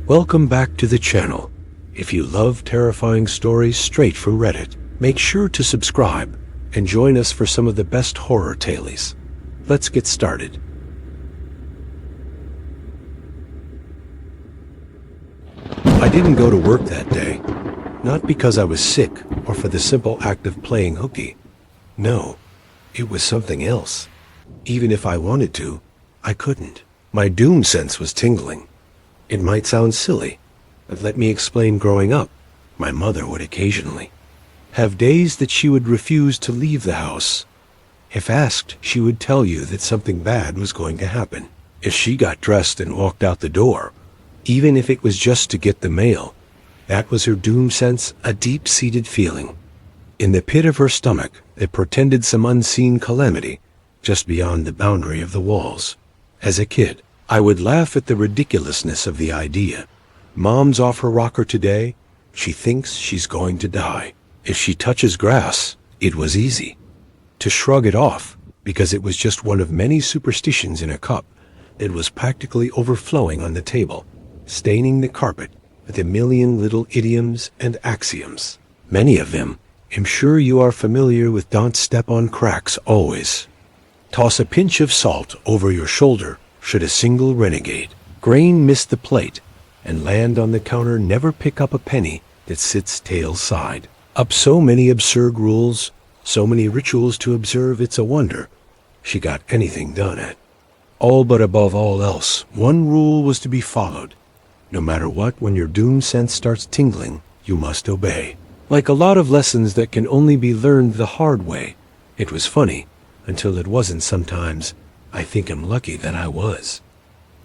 Welcome back to the channel. If you love terrifying stories straight from Reddit, make sure to subscribe and join us for some of the best horror tales. Let's get started. I didn't go to work that day, not because I was sick or for the simple act of playing hooky. No, it was something else. Even if I wanted to, I couldn't. My doom sense was tingling. It might sound silly, but let me explain. Growing up, my mother would occasionally have days that she would refuse to leave the house. If asked, she would tell you that something bad was going to happen. If she got dressed and walked out the door, even if it was just to get the mail, that was her doom sense, a deep-seated feeling in the pit of her stomach that portended some unseen calamity just beyond the boundary of the walls. As a kid, I would laugh at the ridiculousness of the idea. Mom's off her rocker today. She thinks she's going to die. If she touches grass, it was easy to shrug it off because it was just one of many superstitions in a cup that was practically overflowing on the table, staining the carpet with a million little idioms and axioms. Many of them, I'm sure you are familiar with. Don't step on cracks always. Toss a pinch of salt over your shoulder should a single renegade grain miss the plate and land on the counter. Never pick up a penny that sits tail side up. So many absurd rules, so many rituals to observe. It's a wonder she got anything done at all. But above all else, one rule was to be followed. No matter what, when your doom sense starts tingling, you must obey. Like a lot of lessons that can only be learned the hard way. It was funny until it wasn't. Sometimes I think I'm lucky that I was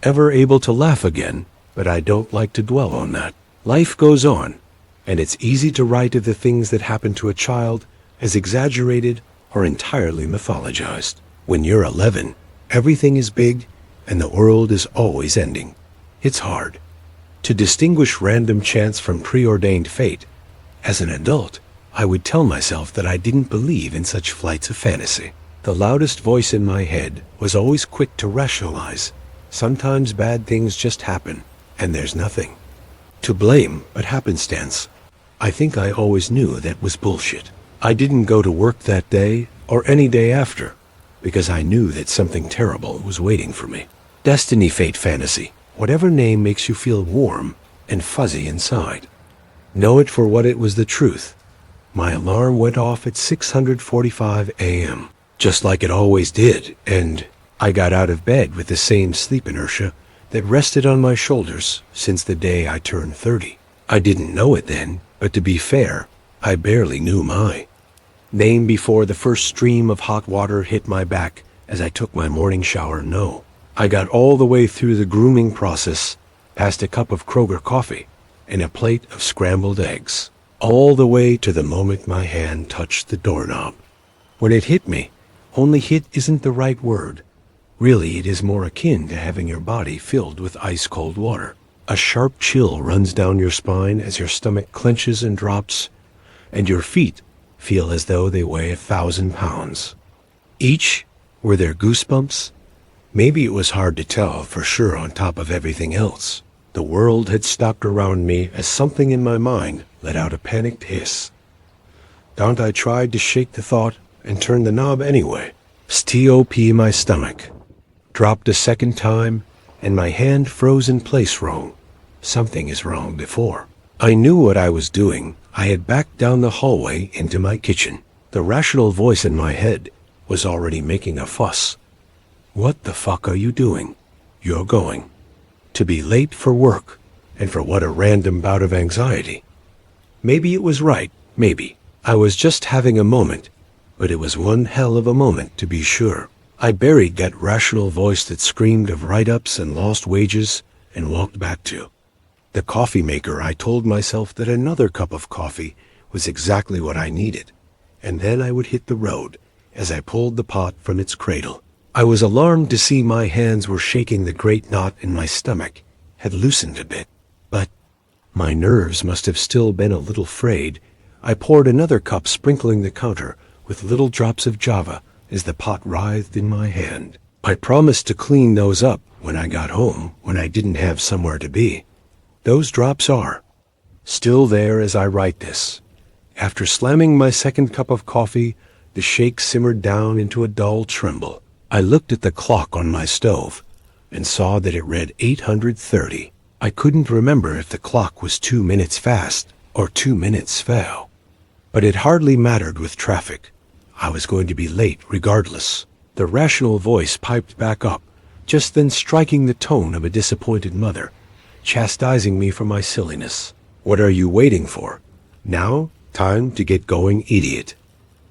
ever able to laugh again, but I don't like to dwell on that. Life goes on, and it's easy to write of the things that happen to a child as exaggerated or entirely mythologized. When you're 11, everything is big and the world is always ending. It's hard to distinguish random chance from preordained fate. As an adult, I would tell myself that I didn't believe in such flights of fantasy. The loudest voice in my head was always quick to rationalize. Sometimes bad things just happen, and there's nothing to blame but happenstance. I think I always knew that was bullshit. I didn't go to work that day or any day after because I knew that something terrible was waiting for me. Destiny, fate, fantasy, whatever name makes you feel warm and fuzzy inside. Know it for what it was, the truth. My alarm went off at 6:45 a.m. just like it always did, and I got out of bed with the same sleep inertia that rested on my shoulders since the day I turned 30. I didn't know it then, but to be fair, I barely knew my name before the first stream of hot water hit my back as I took my morning shower. No, I got all the way through the grooming process, past a cup of Kroger coffee and a plate of scrambled eggs, all the way to the moment my hand touched the doorknob. When it hit me, only hit isn't the right word. Really, it is more akin to having your body filled with ice-cold water. A sharp chill runs down your spine as your stomach clenches and drops, and your feet feel as though they weigh 1,000 pounds. Each were there goosebumps? Maybe it was hard to tell for sure. On top of everything else, the world had stopped around me as something in my mind let out a panicked hiss. Don't I tried to shake the thought and turn the knob anyway. Stop. My stomach dropped a second time, and my hand froze in place. Wrong. Something is wrong. Before I knew what I was doing, I had backed down the hallway into my kitchen. The rational voice in my head was already making a fuss. What the fuck are you doing? You're going to be late for work, and for what? A random bout of anxiety. Maybe it was right, maybe I was just having a moment, but it was one hell of a moment to be sure. I buried that rational voice that screamed of write-ups and lost wages and walked back to the coffee maker. I told myself that another cup of coffee was exactly what I needed, and then I would hit the road as I pulled the pot from its cradle. I was alarmed to see my hands were shaking. The great knot in my stomach had loosened a bit, but my nerves must have still been a little frayed. I poured another cup, sprinkling the counter with little drops of Java as the pot writhed in my hand. I promised to clean those up when I got home, when I didn't have somewhere to be. Those drops are still there as I write this. After slamming my second cup of coffee, the shake simmered down into a dull tremble. I looked at the clock on my stove and saw that it read 8:30. I couldn't remember if the clock was 2 minutes fast or 2 minutes slow. But it hardly mattered with traffic. I was going to be late regardless. The rational voice piped back up, just then striking the tone of a disappointed mother, chastising me for my silliness. "What are you waiting for? Now? Time to get going, idiot."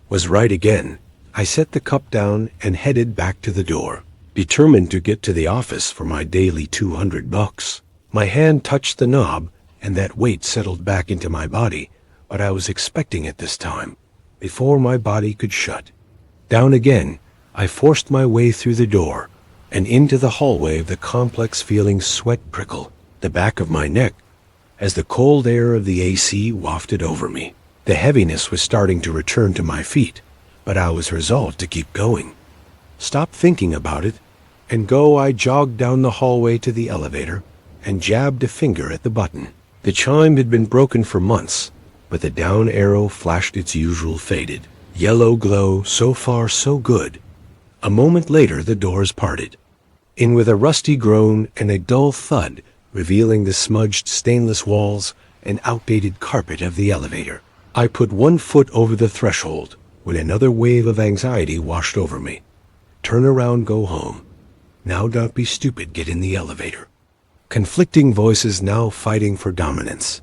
Was right again. I set the cup down and headed back to the door, determined to get to the office for my daily $200. My hand touched the knob, and that weight settled back into my body, but I was expecting it this time, before my body could shut. Down again, I forced my way through the door and into the hallway of the complex, feeling sweat prickle the back of my neck as the cold air of the AC wafted over me. The heaviness was starting to return to my feet, but I was resolved to keep going. Stop thinking about it, and go. I jogged down the hallway to the elevator and jabbed a finger at the button. The chime had been broken for months, but the down arrow flashed its usual faded yellow glow. So far, so good. A moment later, the doors parted, in with a rusty groan and a dull thud, revealing the smudged stainless walls and outdated carpet of the elevator. I put one foot over the threshold when another wave of anxiety washed over me. Turn around, go home. Now don't be stupid, get in the elevator. Conflicting voices now fighting for dominance.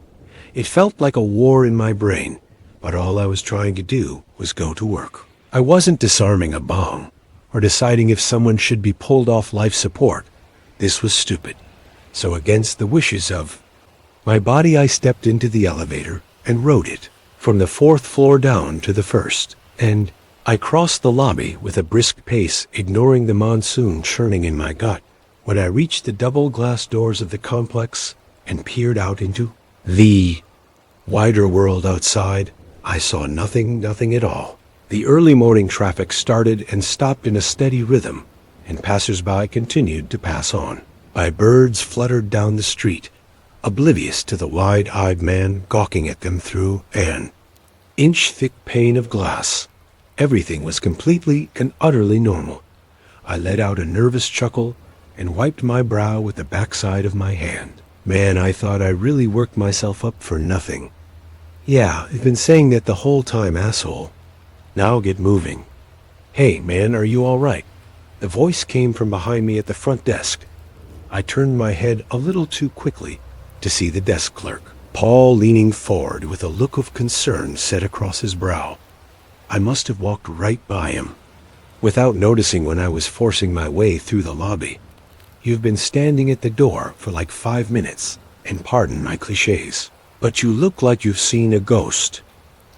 It felt like a war in my brain, but all I was trying to do was go to work. I wasn't disarming a bomb or deciding if someone should be pulled off life support. This was stupid. So against the wishes of my body, I stepped into the elevator and rode it from the 4th floor down to the 1st, and I crossed the lobby with a brisk pace, ignoring the monsoon churning in my gut. When I reached the double glass doors of the complex and peered out into the wider world outside, I saw nothing at all. The early morning traffic started and stopped in a steady rhythm, and passers-by continued to pass on. My birds fluttered down the street, oblivious to the wide-eyed man gawking at them through an inch-thick pane of glass. Everything was completely and utterly normal. I let out a nervous chuckle and wiped my brow with the backside of my hand. Man, I thought I really worked myself up for nothing. Yeah, I've been saying that the whole time, asshole. Now get moving. Hey, man, are you all right? The voice came from behind me at the front desk. I turned my head a little too quickly to see the desk clerk, Paul, leaning forward with a look of concern set across his brow. I must have walked right by him, without noticing when I was forcing my way through the lobby. You've been standing at the door for like 5 minutes, and pardon my cliches, but you look like you've seen a ghost.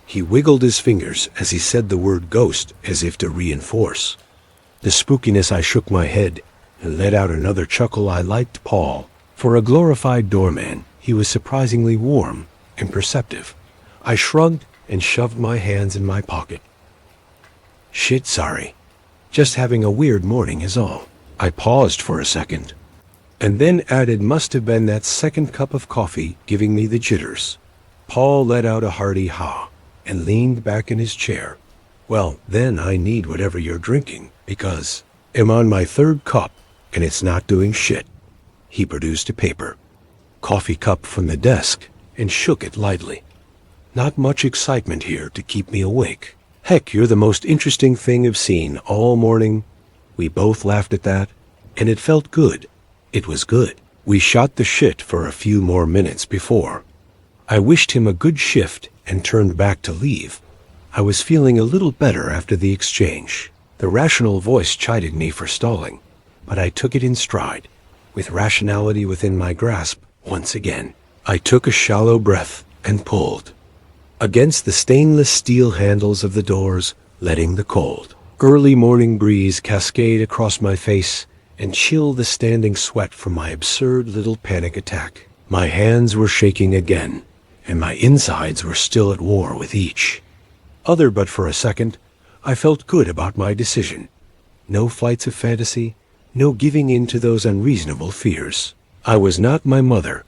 He wiggled his fingers as he said the word ghost, as if to reinforce the spookiness. I shook my head and let out another chuckle. I liked Paul. For a glorified doorman, he was surprisingly warm and perceptive. I shrugged and shoved my hands in my pocket. Shit, sorry. Just having a weird morning is all. I paused for a second, and then added, must have been that second cup of coffee giving me the jitters. Paul let out a hearty ha and leaned back in his chair. Well, then I need whatever you're drinking, because I'm on my 3rd cup, and it's not doing shit. He produced a paper coffee cup from the desk and shook it lightly. Not much excitement here to keep me awake. Heck, you're the most interesting thing I've seen all morning. We both laughed at that, and it felt good. It was good. We shot the shit for a few more minutes before I wished him a good shift and turned back to leave. I was feeling a little better after the exchange. The rational voice chided me for stalling, but I took it in stride, with rationality within my grasp once again. I took a shallow breath and pulled against the stainless steel handles of the doors, letting the cold early morning breeze cascade across my face and chill the standing sweat from my absurd little panic attack. My hands were shaking again, and my insides were still at war with each other, but for a second, I felt good about my decision. No flights of fantasy, no giving in to those unreasonable fears. I was not my mother,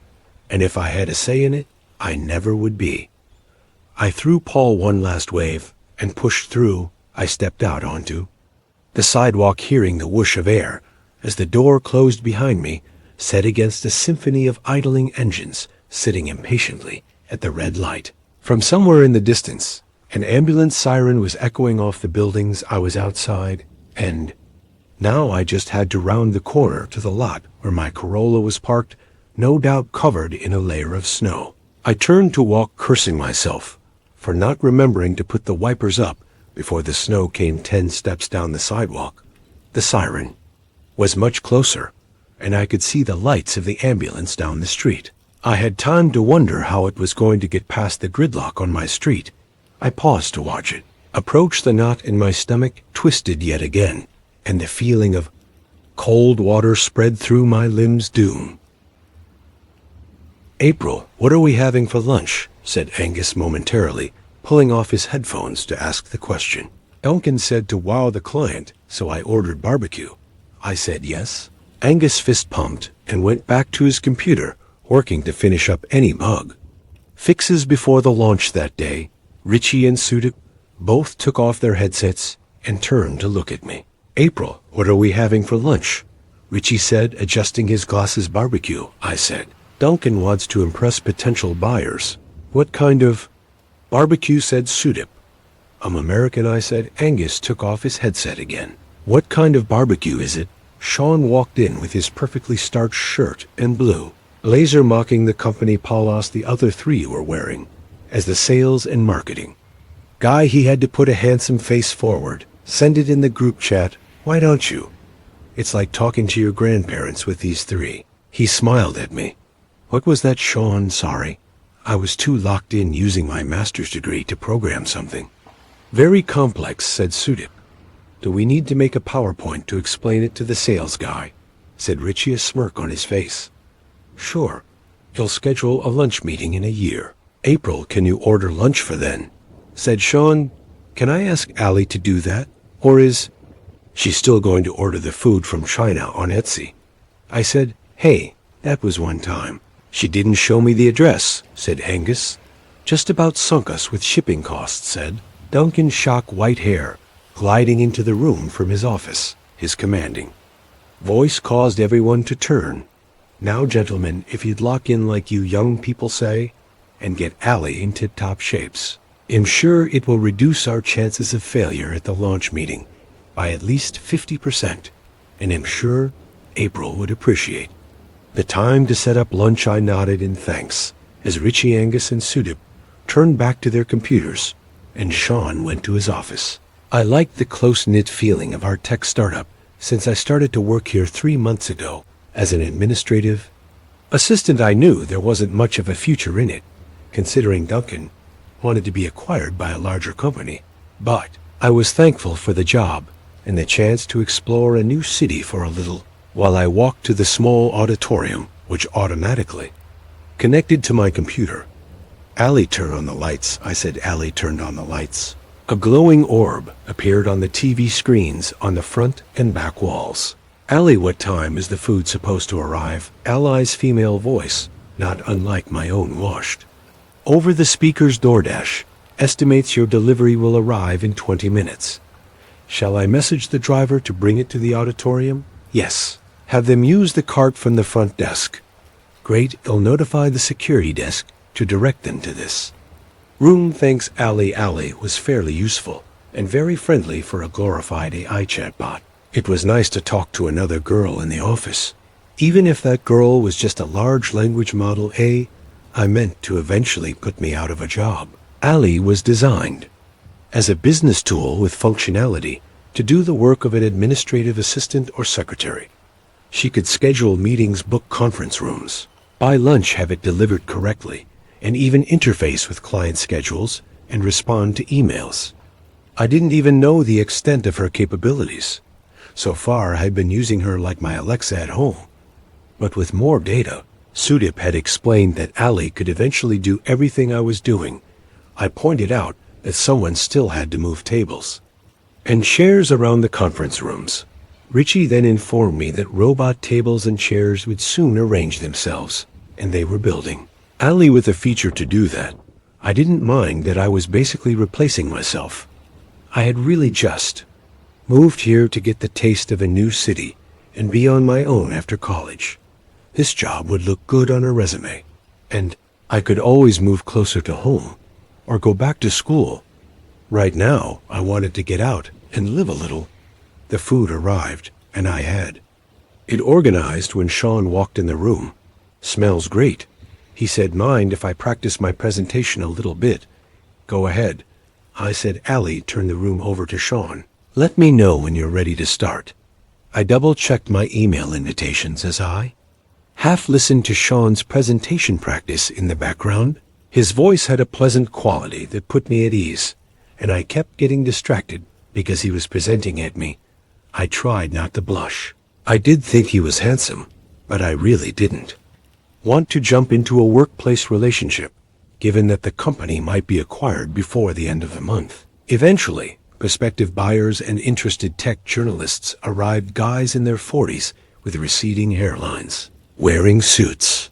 and if I had a say in it, I never would be. I threw Paul one last wave and pushed through. I stepped out onto the sidewalk, hearing the whoosh of air as the door closed behind me, set against a symphony of idling engines sitting impatiently at the red light. From somewhere in the distance, an ambulance siren was echoing off the buildings. I was outside, and now I just had to round the corner to the lot where my Corolla was parked, no doubt covered in a layer of snow. I turned to walk, cursing myself for not remembering to put the wipers up before the snow came 10 steps down the sidewalk. The siren was much closer, and I could see the lights of the ambulance down the street. I had time to wonder how it was going to get past the gridlock on my street. I paused to watch it approach. The knot in my stomach twisted yet again, and the feeling of cold water spread through my limbs. Doom. "April, what are we having for lunch?" said Angus momentarily, pulling off his headphones to ask the question. Duncan said to wow the client, so I ordered barbecue. I said yes. Angus fist pumped and went back to his computer, working to finish up any bug fixes before the launch that day. Richie and Sudip both took off their headsets and turned to look at me. "April, what are we having for lunch?" Richie said, adjusting his glasses. "Barbecue," I said. "Duncan wants to impress potential buyers." "What kind of barbecue?" said Sudip. "I'm American," I said. Angus took off his headset again. "What kind of barbecue is it?" Sean walked in with his perfectly starched shirt and blue blazer, mocking the company Palos the other three were wearing. As the sales and marketing guy, he had to put a handsome face forward. "Send it in the group chat, why don't you? It's like talking to your grandparents with these three." He smiled at me. "What was that, Sean?" "Sorry. I was too locked in using my master's degree to program something very complex," said Sudip. "Do we need to make a PowerPoint to explain it to the sales guy?" said Richie, a smirk on his face. "Sure. He'll schedule a lunch meeting in a year." "April, can you order lunch for then?" said Sean. "Can I ask Allie to do that? Or is she still going to order the food from China on Etsy?" I said, "Hey, that was one time. She didn't show me the address," said Angus. "Just about sunk us with shipping costs," said Duncan's shock white hair, gliding into the room from his office. His commanding voice caused everyone to turn. "Now, gentlemen, if you'd lock in like you young people say, and get Allie in tip-top shapes, I'm sure it will reduce our chances of failure at the launch meeting by at least 50%, and I'm sure April would appreciate the time to set up lunch." I nodded in thanks as Richie, Angus, and Sudip turned back to their computers, and Sean went to his office. I liked the close-knit feeling of our tech startup since I started to work here 3 months ago as an administrative assistant. I knew there wasn't much of a future in it, considering Duncan wanted to be acquired by a larger company, but I was thankful for the job and the chance to explore a new city for a little while I walked to the small auditorium, which automatically connected to my computer. "Allie, turn on the lights," I said. Allie turned on the lights. A glowing orb appeared on the TV screens on the front and back walls. "Allie, what time is the food supposed to arrive?" Allie's female voice, not unlike my own, washed over the speaker's. "DoorDash estimates your delivery will arrive in 20 minutes. Shall I message the driver to bring it to the auditorium?" "Yes. Have them use the cart from the front desk." "Great. They'll notify the security desk to direct them to this room. Thanks, Allie." Allie was fairly useful and very friendly for a glorified AI chatbot. It was nice to talk to another girl in the office, even if that girl was just a large language model I meant to eventually put me out of a job. Allie was designed as a business tool with functionality to do the work of an administrative assistant or secretary. She could schedule meetings, book conference rooms, buy lunch, have it delivered correctly, and even interface with client schedules and respond to emails. I didn't even know the extent of her capabilities. So far, I'd been using her like my Alexa at home. But with more data, Sudip had explained that Allie could eventually do everything I was doing. I pointed out that someone still had to move tables and chairs around the conference rooms. Richie then informed me that robot tables and chairs would soon arrange themselves. and they were building. Ali with a feature to do that. I didn't mind that I was basically replacing myself. I had really just moved here to get the taste of a new city and be on my own after college. This job would look good on a resume, and I could always move closer to home or go back to school. Right now, I wanted to get out and live a little. The food arrived, and I had it organized when Sean walked in the room. Smells great. He said, mind if I practice my presentation a little bit? Go ahead. I said. Ali turned the room over to Sean. Let me know when you're ready to start. I double-checked my email invitations as I half listened to Sean's presentation practice in the background. His voice had a pleasant quality that put me at ease, and I kept getting distracted because he was presenting at me. I tried not to blush. I did think he was handsome, but I really didn't want to jump into a workplace relationship, given that the company might be acquired before the end of the month. Eventually, prospective buyers and interested tech journalists arrived, guys in their 40s with receding hairlines, wearing suits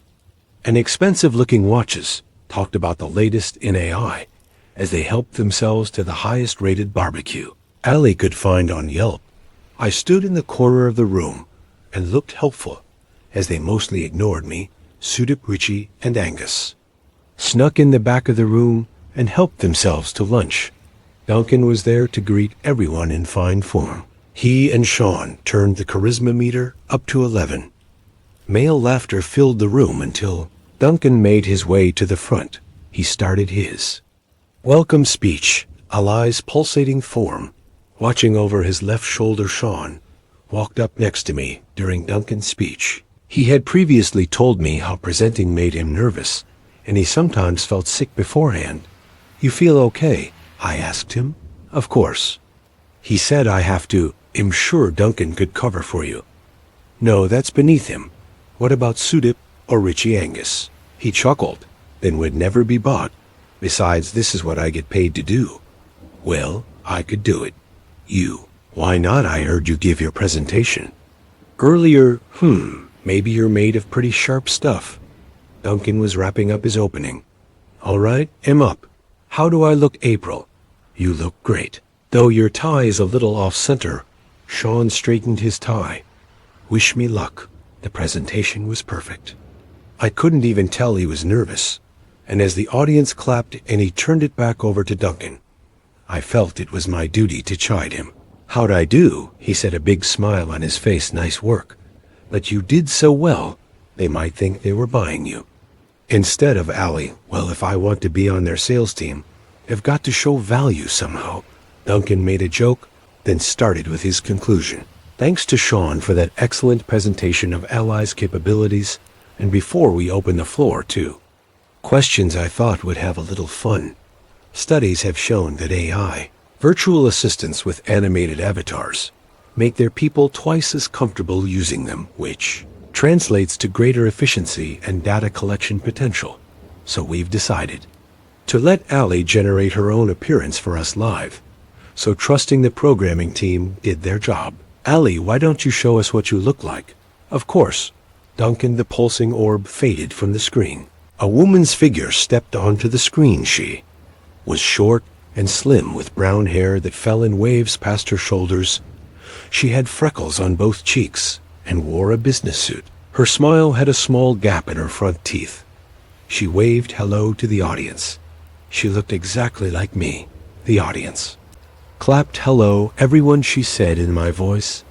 and expensive-looking watches, talked about the latest in AI as they helped themselves to the highest-rated barbecue Ali could find on Yelp. I stood in the corner of the room and looked helpful as they mostly ignored me. Sudip, Richie, and Angus snuck in the back of the room and helped themselves to lunch. Duncan was there to greet everyone in fine form. He and Sean turned the charisma meter up to 11. Male laughter filled the room until Duncan made his way to the front. He started his welcome speech, Ali's pulsating form. Watching over his left shoulder, Sean walked up next to me during Duncan's speech. He had previously told me how presenting made him nervous, and he sometimes felt sick beforehand. You feel okay? I asked him. Of course. He said I have to. I'm sure Duncan could cover for you. No, that's beneath him. What about Sudip or Richie Angus? He chuckled. Then would never be bought. Besides, this is what I get paid to do. Well, I could do it. You. Why not? I heard you give your presentation earlier. Maybe you're made of pretty sharp stuff. Duncan was wrapping up his opening. All right, I'm up. How do I look, April? You look great, though your tie is a little off-center. Sean straightened his tie. Wish me luck. The presentation was perfect. I couldn't even tell he was nervous, and as the audience clapped and he turned it back over to Duncan, I felt it was my duty to chide him. How'd I do? He said, a big smile on his face. Nice work. But you did so well, they might think they were buying you. Instead of Ali, well, if I want to be on their sales team, I've got to show value somehow. Duncan made a joke, then started with his conclusion. Thanks to Sean for that excellent presentation of Ali's capabilities, and before we open the floor to questions, I thought would have a little fun. Studies have shown that AI, virtual assistants with animated avatars, make their people twice as comfortable using them, which translates to greater efficiency and data collection potential. So we've decided to let Ali generate her own appearance for us live. So trusting the programming team did their job. Ali, why don't you show us what you look like? Of course. Duncan, the pulsing orb faded from the screen. A woman's figure stepped onto the screen. She was short and slim with brown hair that fell in waves past her shoulders. She had freckles on both cheeks and wore a business suit. Her smile had a small gap in her front teeth. She waved hello to the audience. She looked exactly like me. The audience clapped. Hello, everyone, she said in my voice.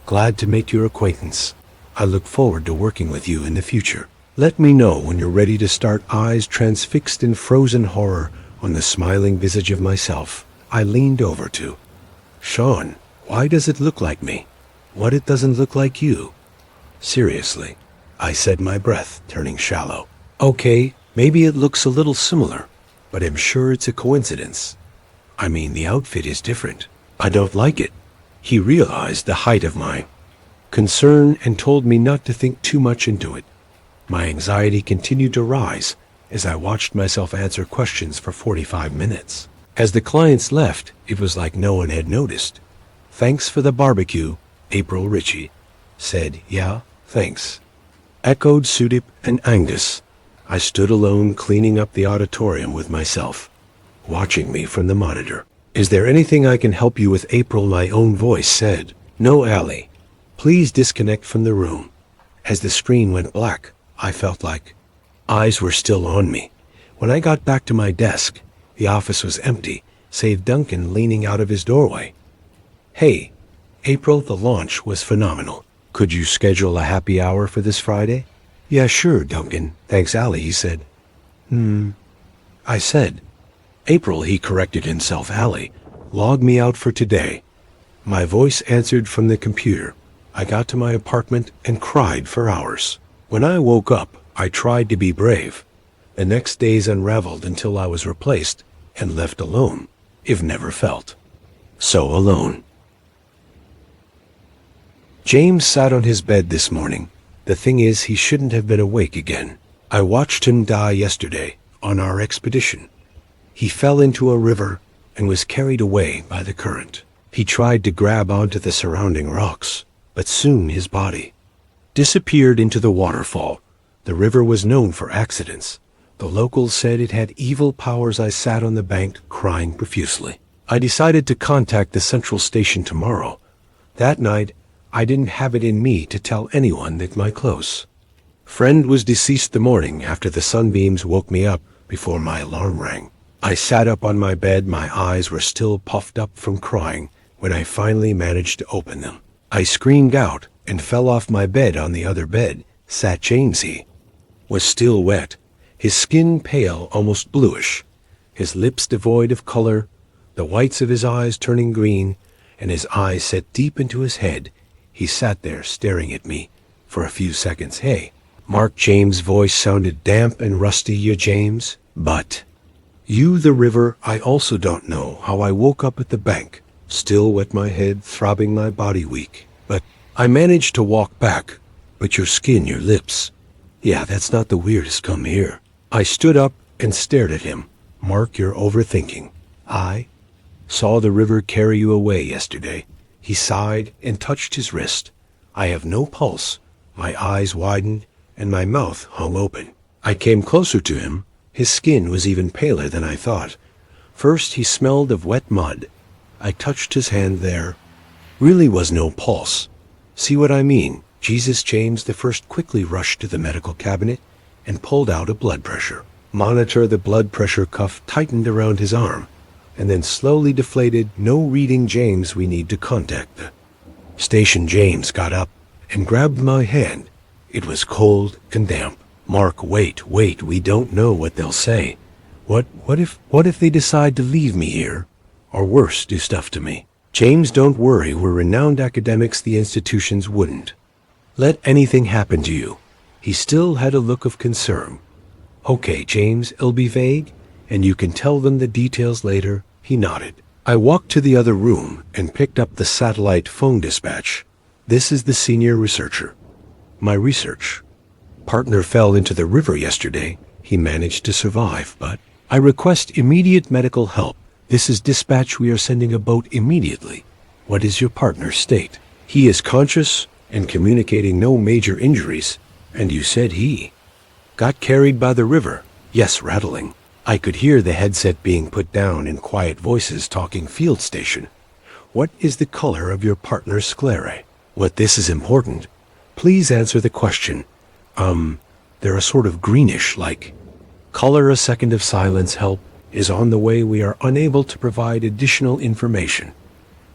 Glad to make your acquaintance. I look forward to working with you in the future. Let me know when you're ready to start. Eyes transfixed in frozen horror on the smiling visage of myself, I leaned over to Sean. Why does it look like me? What, it doesn't look like you? Seriously, I said, my breath turning shallow. Okay, maybe it looks a little similar, but I'm sure it's a coincidence. I mean, the outfit is different. I don't like it. He realized the height of my concern and told me not to think too much into it. My anxiety continued to rise as I watched myself answer questions for 45 minutes. As the clients left, it was like no one had noticed. Thanks for the barbecue, April. Richie said. Yeah, thanks, echoed Sudip and Angus. I stood alone cleaning up the auditorium with myself, watching me from the monitor. "Is there anything I can help you with, April?" My own voice said. "No, Allie. Please disconnect from the room." As the screen went black, I felt like eyes were still on me. When I got back to my desk, the office was empty, save Duncan leaning out of his doorway. "Hey, April, the launch was phenomenal. Could you schedule a happy hour for this Friday?" "Yeah, sure, Duncan. Thanks, Allie," he said. I said. "April," he corrected himself. "Allie, log me out for today." My voice answered from the computer. I got to my apartment and cried for hours. When I woke up, I tried to be brave. The next days unraveled until I was replaced and left alone, if never felt so alone. James sat on his bed this morning. The thing is, he shouldn't have been awake again. I watched him die yesterday on our expedition. He fell into a river and was carried away by the current. He tried to grab onto the surrounding rocks, but soon his body disappeared into the waterfall. The river was known for accidents. The locals said it had evil powers. I sat on the bank crying profusely. I decided to contact the central station tomorrow. That night, I didn't have it in me to tell anyone that my close friend was deceased the morning after the sunbeams woke me up before my alarm rang. I sat up on my bed. My eyes were still puffed up from crying when I finally managed to open them. I screamed out and fell off my bed. On the other bed sat James. He was still wet, his skin pale, almost bluish, his lips devoid of color, the whites of his eyes turning green, and his eyes set deep into his head. He sat there staring at me for a few seconds. "Hey, Mark." James' voice sounded damp and rusty. "You, James? But you, the river." I also don't know how I woke up at the bank, still wet, my head throbbing, my body weak. But I managed to walk back. "But your skin, your lips." "Yeah, that's not the weirdest. Come here." I stood up and stared at him. "Mark, you're overthinking. I saw the river carry you away yesterday." He sighed and touched his wrist. I have no pulse. My eyes widened and my mouth hung open. I came closer to him. His skin was even paler than I thought. First, he smelled of wet mud. I touched his hand. There really was no pulse. See what I mean? Jesus. James the first quickly rushed to the medical cabinet and pulled out a blood pressure monitor. The blood pressure cuff tightened around his arm and then slowly deflated. "No reading, James. We need to contact the station." James got up and grabbed my hand. It was cold and damp. "Mark, wait. We don't know what they'll say. What if they decide to leave me here? Or worse, do stuff to me?" "James, don't worry. We're renowned academics. The institutions wouldn't let anything happen to you." He still had a look of concern. "Okay, James, it'll be vague, and you can tell them the details later." He nodded. I walked to the other room and picked up the satellite phone dispatch. "This is the senior researcher. My research partner fell into the river yesterday. He managed to survive, but I request immediate medical help. This is dispatch. We are sending a boat immediately." "What is your partner's state?" "He is conscious and communicating. No major injuries." "And you said he got carried by the river?" "Yes, rattling." I could hear the headset being put down and quiet voices talking. "Field station. What is the color of your partner's sclerae?" "What, this is important. Please answer the question." They're a sort of greenish, like color." A second of silence. "Help is on the way. We are unable to provide additional information.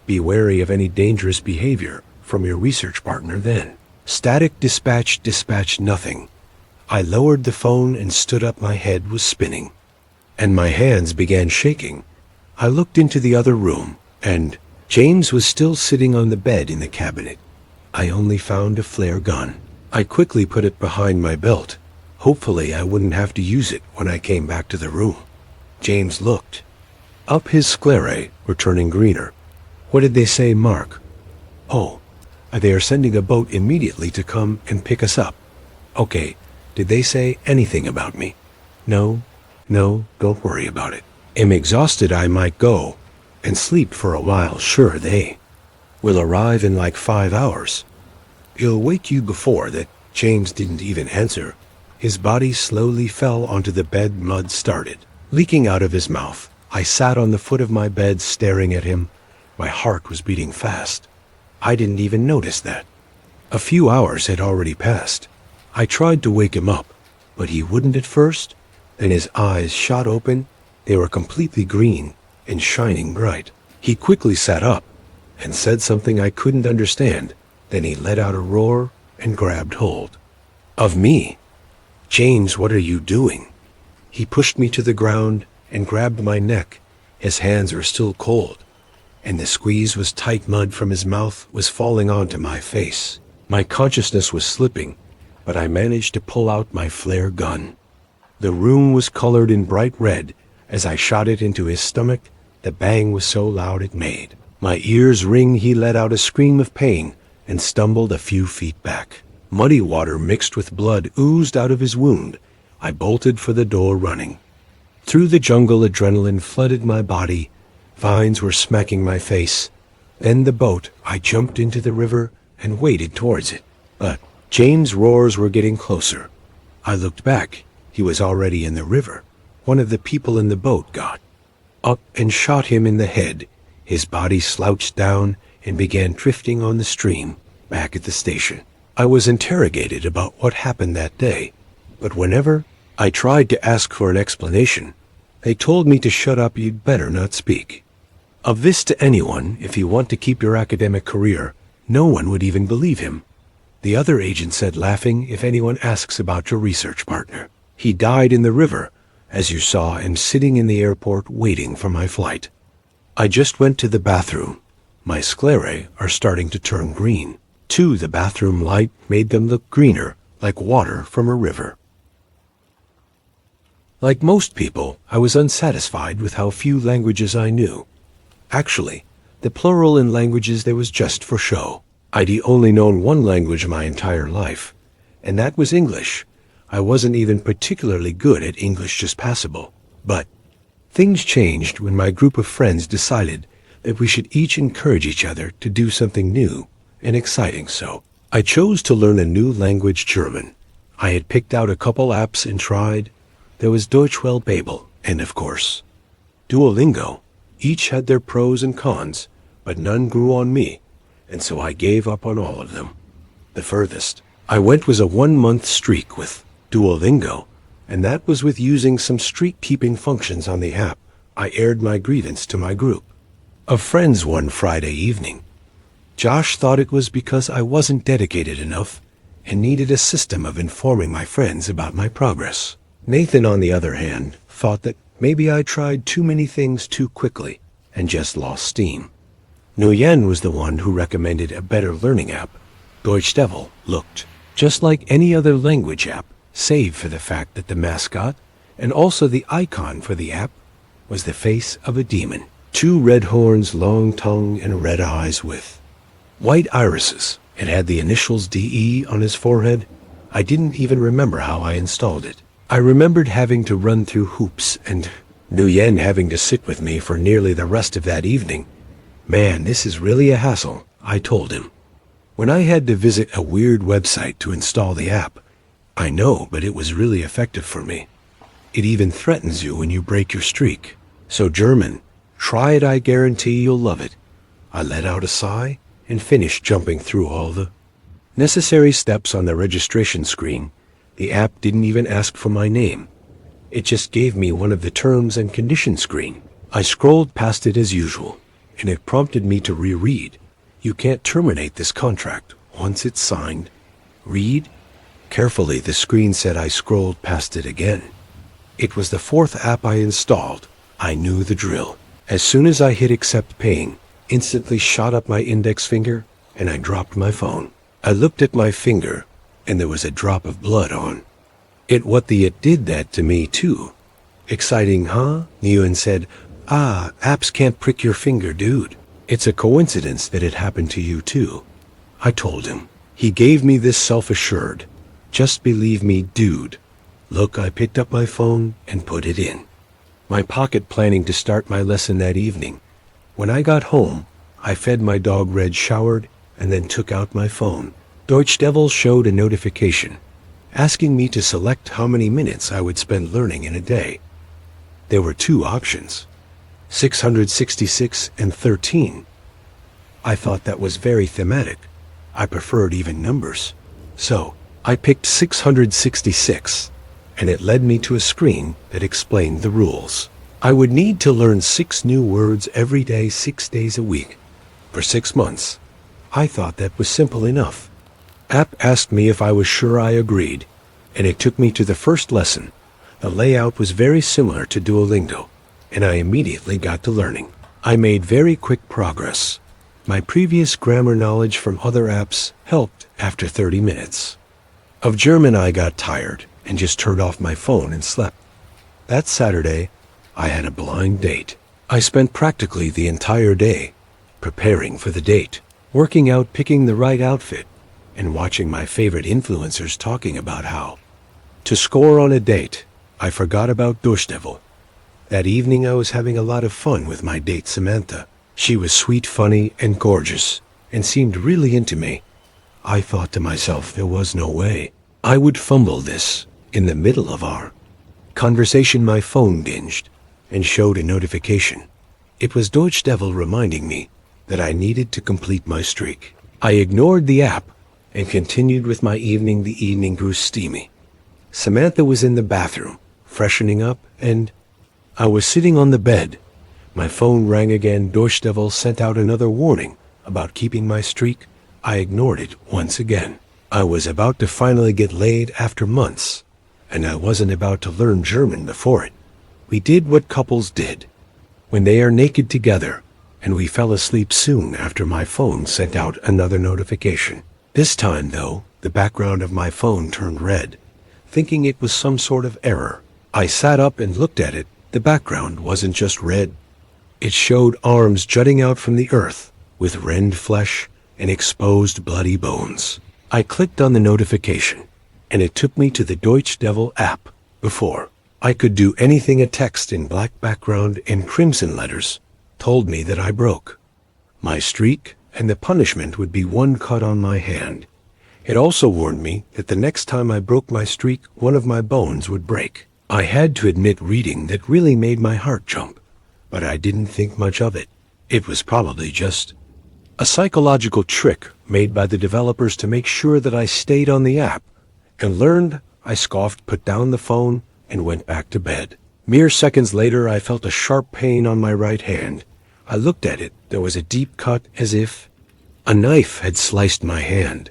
Be wary of any dangerous behavior from your research partner." Then static. Dispatch. Nothing. I lowered the phone and stood up. My head was spinning and my hands began shaking. I looked into the other room, and James was still sitting on the bed in the cabinet. I only found a flare gun. I quickly put it behind my belt. Hopefully I wouldn't have to use it when I came back to the room. James looked up. His sclerae were turning greener. "What did they say, Mark?" "Oh, they are sending a boat immediately to come and pick us up." "Okay, did they say anything about me?" No, don't worry about it. Am exhausted. I might go and sleep for a while." "Sure, they will arrive in like 5 hours. He'll wake you before that." James didn't even answer. His body slowly fell onto the bed. Mud started leaking out of his mouth. I sat on the foot of my bed staring at him. My heart was beating fast. I didn't even notice that. A few hours had already passed. I tried to wake him up, but he wouldn't at first. Then his eyes shot open. They were completely green and shining bright. He quickly sat up and said something I couldn't understand. Then he let out a roar and grabbed hold of me. "James, what are you doing?" He pushed me to the ground and grabbed my neck. His hands were still cold, and the squeeze was tight. Mud from his mouth was falling onto my face. My consciousness was slipping, but I managed to pull out my flare gun. The room was colored in bright red. As I shot it into his stomach, the bang was so loud it made my ears ring. He let out a scream of pain and stumbled a few feet back. Muddy water mixed with blood oozed out of his wound. I bolted for the door running. Through the jungle, adrenaline flooded my body. Vines were smacking my face. Then the boat. I jumped into the river and waded towards it. But James' roars were getting closer. I looked back. He was already in the river. One of the people in the boat got up and shot him in the head. His body slouched down and began drifting on the stream. Back at the station, I was interrogated about what happened that day, but whenever I tried to ask for an explanation, they told me to shut up. You'd better not speak of this to anyone if you want to keep your academic career. No one would even believe him. The other agent said, laughing, if anyone asks about your research partner, he died in the river. As you saw him sitting in the airport waiting for my flight. I just went to the bathroom. My sclerae are starting to turn green. Too, the bathroom light made them look greener, like water from a river. Like most people, I was unsatisfied with how few languages I knew. Actually, the plural in languages there was just for show. I'd only known one language my entire life, and that was English. I wasn't even particularly good at English, just passable. But things changed when my group of friends decided that we should each encourage each other to do something new and exciting. So I chose to learn a new language, German. I had picked out a couple apps and tried. There was Deutschwell Babel, and of course, Duolingo. Each had their pros and cons, but none grew on me, and so I gave up on all of them. The furthest I went was a 1-month streak with Duolingo, and that was with using some streak-keeping functions on the app. I aired my grievance to my group of friends one Friday evening. Josh thought it was because I wasn't dedicated enough and needed a system of informing my friends about my progress. Nathan, on the other hand, thought that maybe I tried too many things too quickly and just lost steam. Nguyen was the one who recommended a better learning app. Deutsch Devil looked just like any other language app, save for the fact that the mascot and also the icon for the app was the face of a demon. 2 red horns, long tongue, and red eyes with white irises. It had the initials DE on his forehead. I didn't even remember how I installed it. I remembered having to run through hoops and Nguyen having to sit with me for nearly the rest of that evening. Man, this is really a hassle, I told him. When I had to visit a weird website to install the app, I know, but it was really effective for me. It even threatens you when you break your streak. So German, try it, I guarantee you'll love it. I let out a sigh and finished jumping through all the necessary steps on the registration screen. The app didn't even ask for my name. It just gave me one of the terms and conditions screen. I scrolled past it as usual, and it prompted me to reread. You can't terminate this contract once it's signed. Read carefully, the screen said. I scrolled past it again. It was the 4th app I installed. I knew the drill. As soon as I hit accept paying, instantly shot up my index finger, and I dropped my phone. I looked at my finger, and there was a drop of blood on it. It did that to me too. Exciting, huh? Nguyen said, apps can't prick your finger, dude. It's a coincidence that it happened to you too. I told him. He gave me this self-assured, just believe me, dude. Look, I picked up my phone and put it in my pocket, planning to start my lesson that evening. When I got home, I fed my dog Red, showered, and then took out my phone. Deutsch Devil showed a notification, asking me to select how many minutes I would spend learning in a day. There were two options, 666 and 13. I thought that was very thematic. I preferred even numbers. So I picked 666, and it led me to a screen that explained the rules. I would need to learn 6 new words every day, 6 days a week, for 6 months. I thought that was simple enough. App asked me if I was sure. I agreed, and it took me to the first lesson. The layout was very similar to Duolingo, and I immediately got to learning. I made very quick progress. My previous grammar knowledge from other apps helped after 30 minutes. Of German, I got tired and just turned off my phone and slept. That Saturday, I had a blind date. I spent practically the entire day preparing for the date, working out, picking the right outfit, and watching my favorite influencers talking about how to score on a date. I forgot about Durchdevil. That evening I was having a lot of fun with my date Samantha. She was sweet, funny, and gorgeous, and seemed really into me. I thought to myself there was no way I would fumble this. In the middle of our conversation, my phone dinged and showed a notification. It was Durchdevil reminding me that I needed to complete my streak. I ignored the app and continued with my evening. The evening grew steamy. Samantha was in the bathroom, freshening up, and I was sitting on the bed. My phone rang again. Durchdevil sent out another warning about keeping my streak. I ignored it once again. I was about to finally get laid after months, and I wasn't about to learn German before it. We did what couples did when they are naked together, and we fell asleep soon after my phone sent out another notification. This time, though, the background of my phone turned red. Thinking it was some sort of error, I sat up and looked at it. The background wasn't just red. It showed arms jutting out from the earth, with rend flesh and exposed bloody bones. I clicked on the notification, and it took me to the Durchdevil app. Before I could do anything, a text in black background and crimson letters told me that I broke my streak, and the punishment would be 1 cut on my hand. It also warned me that the next time I broke my streak, one of my bones would break. I had to admit, reading that really made my heart jump, but I didn't think much of it. It was probably just a psychological trick made by the developers to make sure that I stayed on the app and learned. I scoffed, put down the phone, and went back to bed. Mere seconds later, I felt a sharp pain on my right hand. I looked at it. There was a deep cut, as if a knife had sliced my hand.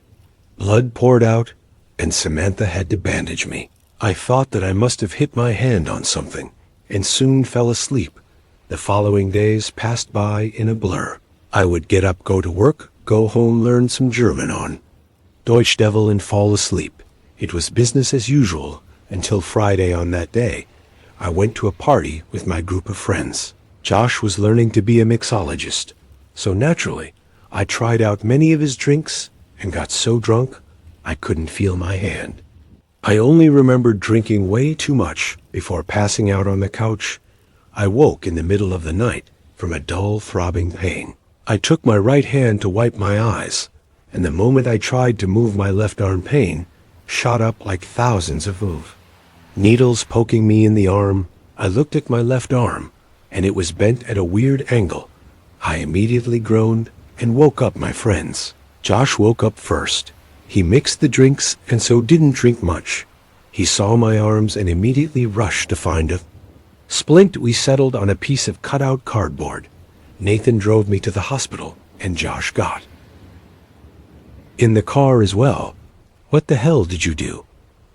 Blood poured out, and Samantha had to bandage me. I thought that I must have hit my hand on something, and soon fell asleep. The following days passed by in a blur. I would get up, go to work, go home, learn some German on Durchdevil, and fall asleep. It was business as usual until Friday. On that day, I went to a party with my group of friends. Josh was learning to be a mixologist, so naturally, I tried out many of his drinks and got so drunk I couldn't feel my hand. I only remembered drinking way too much before passing out on the couch. I woke in the middle of the night from a dull, throbbing pain. I took my right hand to wipe my eyes, and the moment I tried to move my left arm, pain shot up like thousands of needles poking me in the arm. I looked at my left arm, and it was bent at a weird angle. I immediately groaned and woke up my friends. Josh woke up first. He mixed the drinks and so didn't drink much. He saw my arms and immediately rushed to find a splint. We settled on a piece of cutout cardboard. Nathan drove me to the hospital, and Josh got in the car as well. What the hell did you do?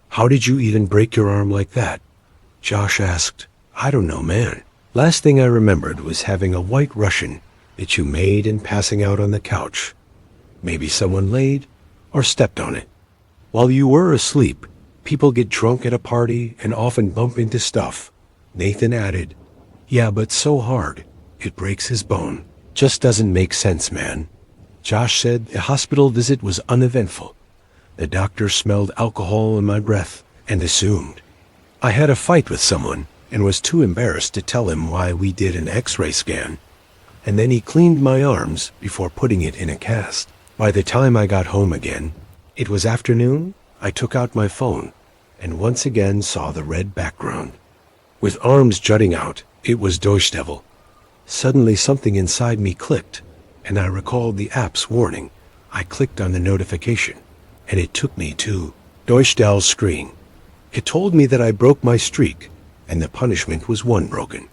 How did you even break your arm like that? Josh asked. I don't know, man. Last thing I remembered was having a white Russian that you made and passing out on the couch. Maybe someone laid or stepped on it. While you were asleep, people get drunk at a party and often bump into stuff. Nathan added, yeah, but so hard, it breaks his bone. Just doesn't make sense, man. Josh said the hospital visit was uneventful. The doctor smelled alcohol in my breath and assumed I had a fight with someone and was too embarrassed to tell him why. We did an X-ray scan, and then he cleaned my arms before putting it in a cast. By the time I got home again, it was afternoon. I took out my phone and once again saw the red background. With arms jutting out, it was Deutsch Devil. Suddenly something inside me clicked, and I recalled the app's warning. I clicked on the notification, and it took me to Deutsch Devil's screen. It told me that I broke my streak, and the punishment was one broken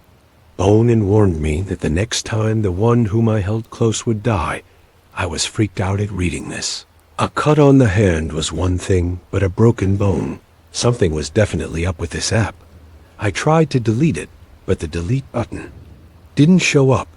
bone, and warned me that the next time the one whom I held close would die. I was freaked out at reading this. A cut on the hand was one thing, but a broken bone. Something was definitely up with this app. I tried to delete it, but the delete button didn't show up.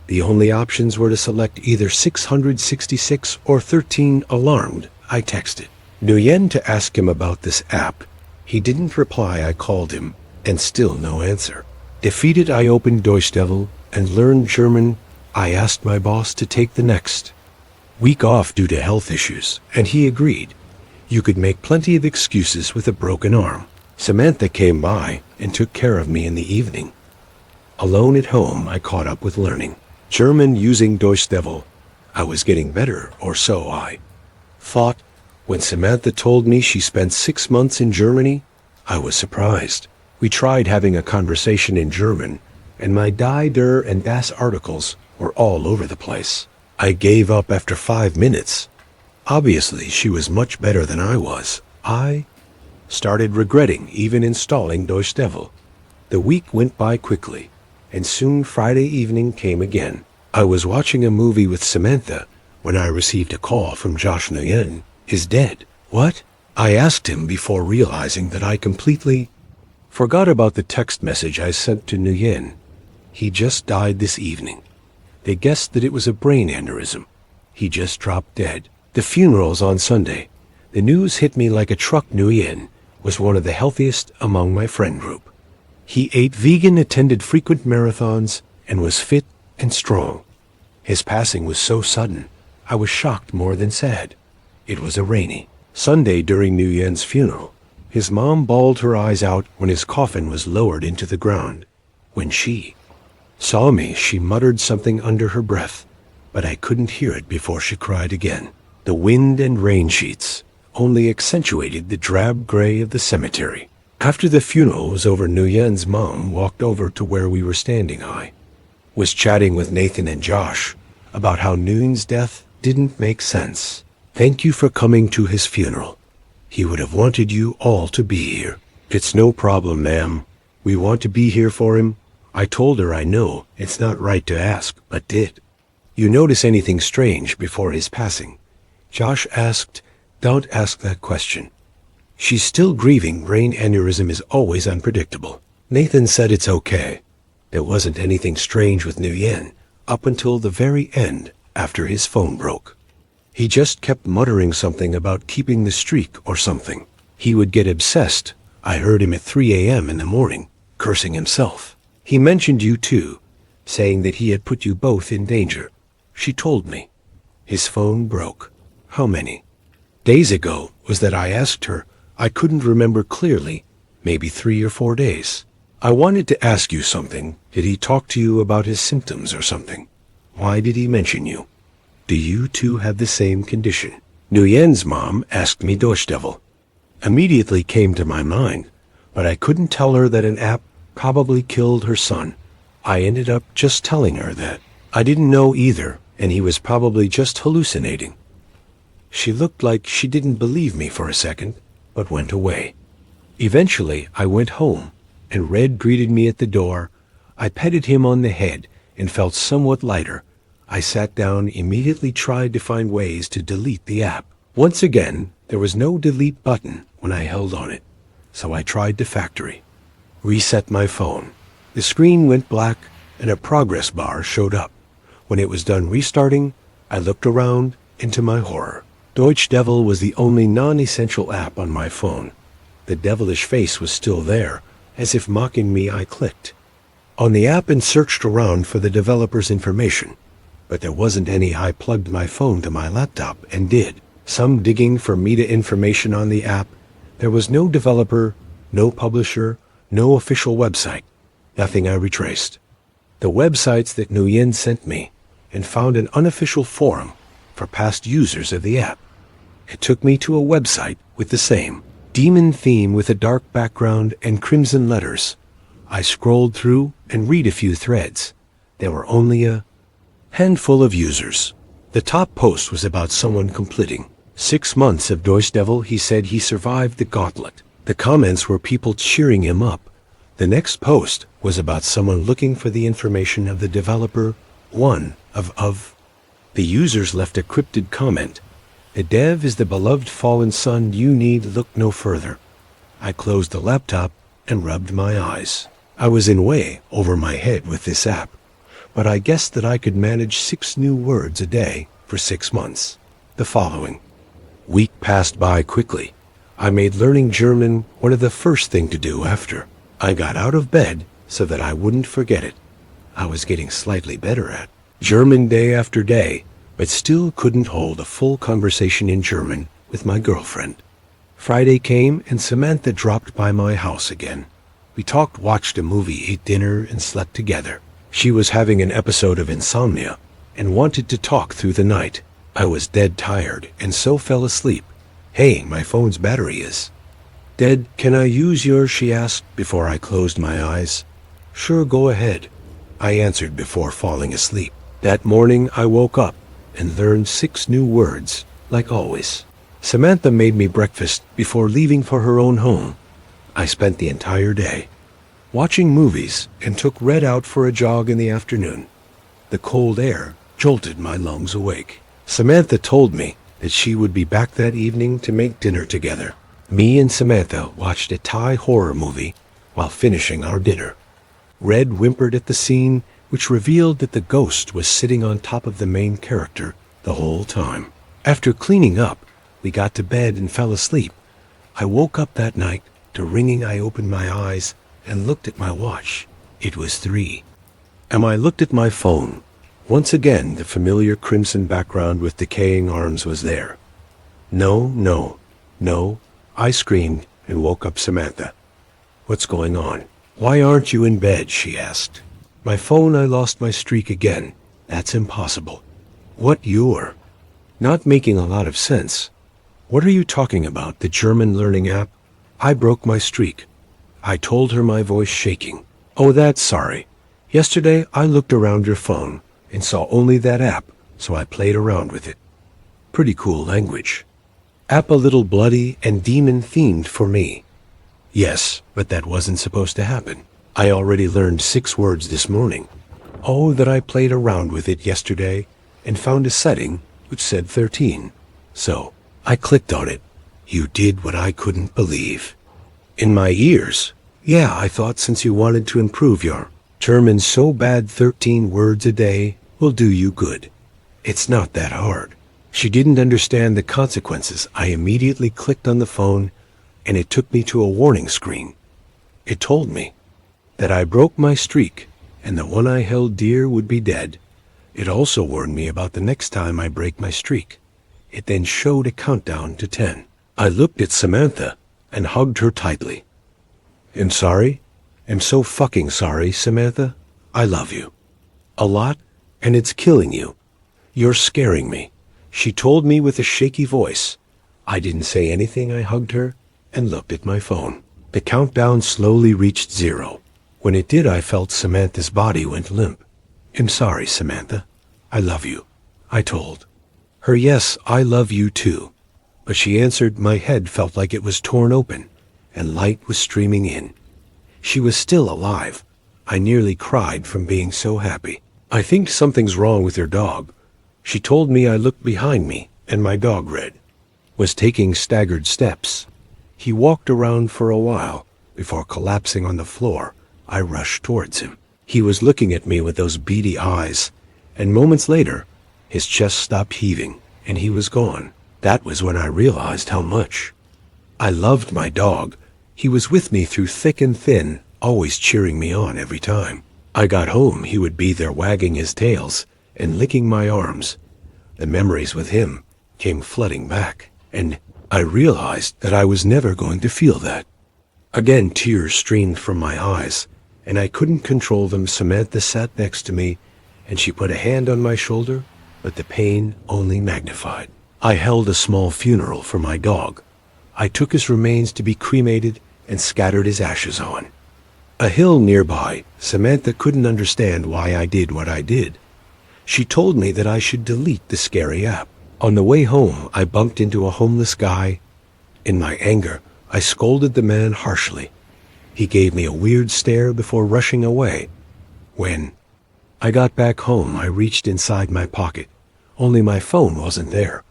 The only options were to select either 666 or 13. Alarmed, I texted Nguyen to ask him about this app. He didn't reply. I called him, and still no answer. Defeated, I opened Deutsch Devil and learned German. I asked my boss to take the next week off due to health issues, and he agreed. You could make plenty of excuses with a broken arm. Samantha came by and took care of me in the evening. Alone at home, I caught up with learning German using Deutsch Devil. I was getting better, or so I thought. When Samantha told me she spent 6 months in Germany, I was surprised. We tried having a conversation in German, and my Die der and Das articles were all over the place. I gave up after 5 minutes. Obviously, she was much better than I was. I started regretting even installing Deutsch Devil. The week went by quickly, and soon Friday evening came again. I was watching a movie with Samantha when I received a call from Josh Nguyen. Is dead. What? I asked him before realizing that I completely forgot about the text message I sent to Nguyen. He just died this evening. They guessed that it was a brain aneurysm. He just dropped dead. The funeral's on Sunday. The news hit me like a truck. Nguyen was one of the healthiest among my friend group. He ate vegan, attended frequent marathons, and was fit and strong. His passing was so sudden, I was shocked more than sad. It was a rainy Sunday during Nguyen's funeral. His mom bawled her eyes out when his coffin was lowered into the ground. When she saw me, she muttered something under her breath, but I couldn't hear it before she cried again. The wind and rain sheets only accentuated the drab gray of the cemetery. After the funeral was over, Nguyen's mom walked over to where we were standing. I was chatting with Nathan and Josh about how Nguyen's death didn't make sense. Thank you for coming to his funeral. He would have wanted you all to be here. It's no problem, ma'am. We want to be here for him. I told her I know it's not right to ask, but did you notice anything strange before his passing? Josh asked. Don't ask that question. She's still grieving. Brain aneurysm is always unpredictable. Nathan said it's okay. There wasn't anything strange with Nguyen up until the very end, after his phone broke. He just kept muttering something about keeping the streak or something. He would get obsessed. I heard him at 3 a.m. in the morning, cursing himself. He mentioned you too, saying that he had put you both in danger. She told me. His phone broke. How many days ago was that? I asked her. I couldn't remember clearly. Maybe 3 or 4 days. I wanted to ask you something. Did he talk to you about his symptoms or something? Why did he mention you? Do you two have the same condition? Nguyen's mom asked me. Deutsch Devil immediately came to my mind, but I couldn't tell her that an app probably killed her son. I ended up just telling her that I didn't know either, and he was probably just hallucinating. She looked like she didn't believe me for a second, but went away. Eventually, I went home, and Red greeted me at the door. I petted him on the head and felt somewhat lighter. I sat down, immediately tried to find ways to delete the app. Once again, there was no delete button when I held on it, so I tried to factory reset my phone. The screen went black and a progress bar showed up. When it was done restarting, I looked around, and to my horror, Deutsch Devil was the only non-essential app on my phone. The devilish face was still there, as if mocking me. I clicked on the app and searched around for the developer's information, but there wasn't any. I plugged my phone to my laptop and did some digging for meta information on the app. There was no developer, no publisher, no official website, nothing. I retraced the websites that Nguyen sent me and found an unofficial forum for past users of the app. It took me to a website with the same demon theme with a dark background and crimson letters. I scrolled through and read a few threads. There were only a handful of users. The top post was about someone completing 6 months of Deutsch Devil. He said he survived the gauntlet. The comments were people cheering him up. The next post was about someone looking for the information of the developer, one of. The users left a cryptid comment. The dev is the beloved fallen son you need look no further. I closed the laptop and rubbed my eyes. I was in way over my head with this app, but I guessed that I could manage 6 new words a day for 6 months. The following week passed by quickly. I made learning German one of the first things to do after I got out of bed so that I wouldn't forget it. I was getting slightly better at German day after day, but still couldn't hold a full conversation in German with my girlfriend. Friday came and Samantha dropped by my house again. We talked, watched a movie, ate dinner, and slept together. She was having an episode of insomnia and wanted to talk through the night. I was dead tired and so fell asleep. Hey, my phone's battery is dead. Can I use yours? She asked before I closed my eyes. Sure, go ahead, I answered before falling asleep. That morning I woke up and learned 6 new words, like always. Samantha made me breakfast before leaving for her own home. I spent the entire day watching movies and took Red out for a jog in the afternoon. The cold air jolted my lungs awake. Samantha told me that she would be back that evening to make dinner together. Me and Samantha watched a Thai horror movie while finishing our dinner. Red whimpered at the scene, which revealed that the ghost was sitting on top of the main character the whole time. After cleaning up, we got to bed and fell asleep. I woke up that night to ringing. I opened my eyes and looked at my watch. It was 3. I looked at my phone. Once again, the familiar crimson background with decaying arms was there. No, no, no, I screamed and woke up Samantha. What's going on? Why aren't you in bed? She asked. My phone, I lost my streak again. That's impossible. What, you're not making a lot of sense. What are you talking about? The German learning app? I broke my streak. I told her, my voice shaking. Oh, that's sorry. Yesterday I looked around your phone and saw only that app, so I played around with it. Pretty cool language. App a little bloody and demon-themed for me. Yes, but that wasn't supposed to happen. I already learned 6 words this morning. Oh, that I played around with it yesterday and found a setting which said 13. So I clicked on it. You did what I couldn't believe. In my ears. Yeah, I thought since you wanted to improve your German so bad, 13 words a day will do you good. It's not that hard. She didn't understand the consequences. I immediately clicked on the phone and it took me to a warning screen. It told me that I broke my streak and the one I held dear would be dead. It also warned me about the next time I break my streak. It then showed a countdown to 10. I looked at Samantha and hugged her tightly. I'm sorry. I'm so fucking sorry, Samantha. I love you a lot, and it's killing you. You're scaring me, she told me with a shaky voice. I didn't say anything. I hugged her and looked at my phone. The countdown slowly reached 0. When it did, I felt Samantha's body went limp. I'm sorry, Samantha. I love you, I told her. Yes, I love you too. But she answered. My head felt like it was torn open, and light was streaming in. She was still alive. I nearly cried from being so happy. I think something's wrong with your dog, she told me. I looked behind me, and my dog, Red, was taking staggered steps. He walked around for a while before collapsing on the floor. I rushed towards him. He was looking at me with those beady eyes, and moments later, his chest stopped heaving, and he was gone. That was when I realized how much I loved my dog. He was with me through thick and thin, always cheering me on every time I got home. He would be there wagging his tails and licking my arms. The memories with him came flooding back, and I realized that I was never going to feel that again. Tears streamed from my eyes, and I couldn't control them. Samantha sat next to me, and she put a hand on my shoulder, but the pain only magnified. I held a small funeral for my dog. I took his remains to be cremated and scattered his ashes on a hill nearby. Samantha couldn't understand why I did what I did. She told me that I should delete the scary app. On the way home, I bumped into a homeless guy. In my anger, I scolded the man harshly. He gave me a weird stare before rushing away. When I got back home, I reached inside my pocket. Only my phone wasn't there.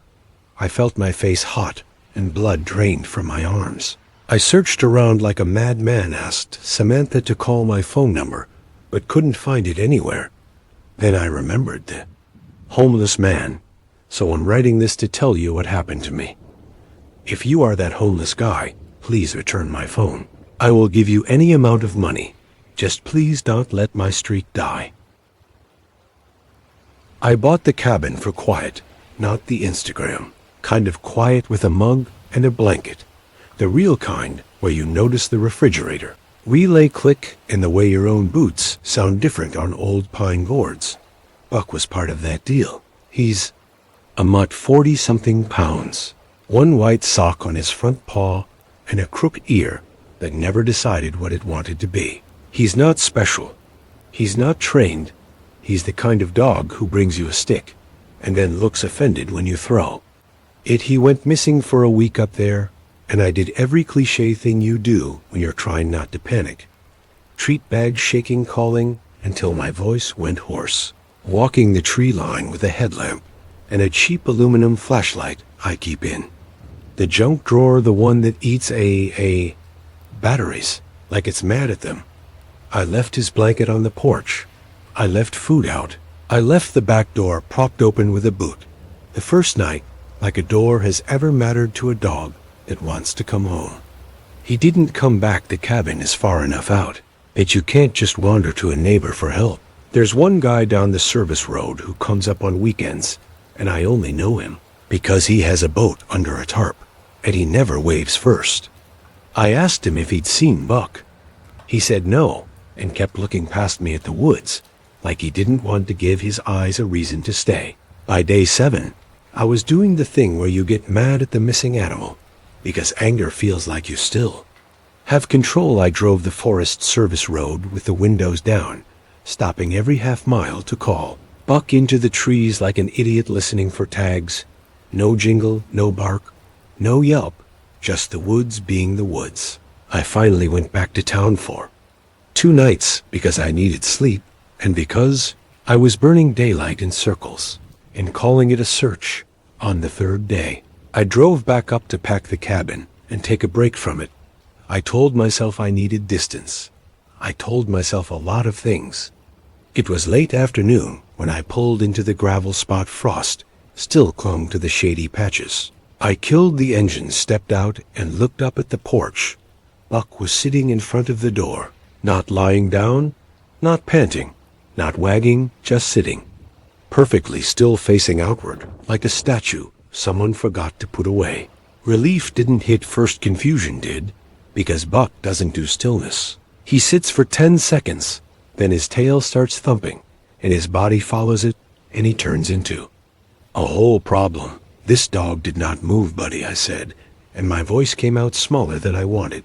I felt my face hot and blood drained from my arms. I searched around like a madman, asked Samantha to call my phone number, but couldn't find it anywhere. Then I remembered the homeless man, so I'm writing this to tell you what happened to me. If you are that homeless guy, please return my phone. I will give you any amount of money. Just please don't let my streak die. I bought the cabin for quiet, not the Instagram. Kind of quiet with a mug and a blanket. The real kind where you notice the refrigerator. Relay click and the way your own boots sound different on old pine boards. Buck was part of that deal. He's a mutt 40-something pounds. One white sock on his front paw and a crook ear that never decided what it wanted to be. He's not special. He's not trained. He's the kind of dog who brings you a stick and then looks offended when you throw it. He went missing for a week up there, and I did every cliche thing you do when you're trying not to panic. Treat bag shaking, calling until my voice went hoarse. Walking the tree line with a headlamp and a cheap aluminum flashlight I keep in the junk drawer, the one that eats batteries like it's mad at them. I left his blanket on the porch. I left food out. I left the back door propped open with a boot. The first night, like a door has ever mattered to a dog that wants to come home. He didn't come back. The cabin is far enough out that you can't just wander to a neighbor for help. There's one guy down the service road who comes up on weekends, and I only know him because he has a boat under a tarp, and he never waves first. I asked him if he'd seen Buck. He said no, and kept looking past me at the woods, like he didn't want to give his eyes a reason to stay. By day 7, I was doing the thing where you get mad at the missing animal, because anger feels like you still have control. I drove the Forest Service road with the windows down, stopping every half-mile to call Buck into the trees like an idiot listening for tags. No jingle, no bark, no yelp, just the woods being the woods. I finally went back to town for 2 nights because I needed sleep and because I was burning daylight in circles and calling it a search. On the 3rd day, I drove back up to pack the cabin and take a break from it. I told myself I needed distance. I told myself a lot of things. It was late afternoon when I pulled into the gravel spot. Frost still clung to the shady patches. I killed the engine, stepped out, and looked up at the porch. Buck was sitting in front of the door, not lying down, not panting, not wagging, just sitting, perfectly still, facing outward, like a statue someone forgot to put away. Relief didn't hit first, confusion did, because Buck doesn't do stillness. He sits for 10 seconds, then his tail starts thumping, and his body follows it, and he turns into a whole problem. This dog did not move, buddy, I said, and my voice came out smaller than I wanted.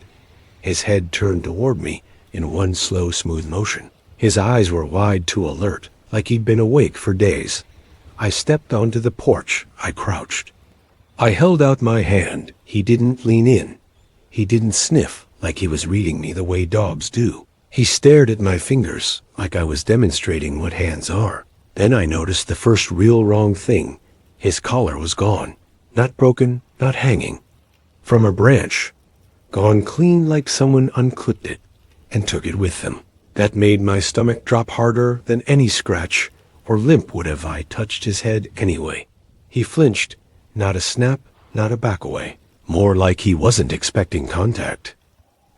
His head turned toward me in one slow, smooth motion. His eyes were wide, too alert, like he'd been awake for days. I stepped onto the porch. I crouched. I held out my hand. He didn't lean in. He didn't sniff like he was reading me the way dogs do. He stared at my fingers like I was demonstrating what hands are. Then I noticed the first real wrong thing. His collar was gone. Not broken, not hanging. From a branch. Gone clean, like someone unclipped it and took it with them. That made my stomach drop harder than any scratch or limp would have. I touched his head anyway. He flinched. Not a snap, not a back away. More like he wasn't expecting contact.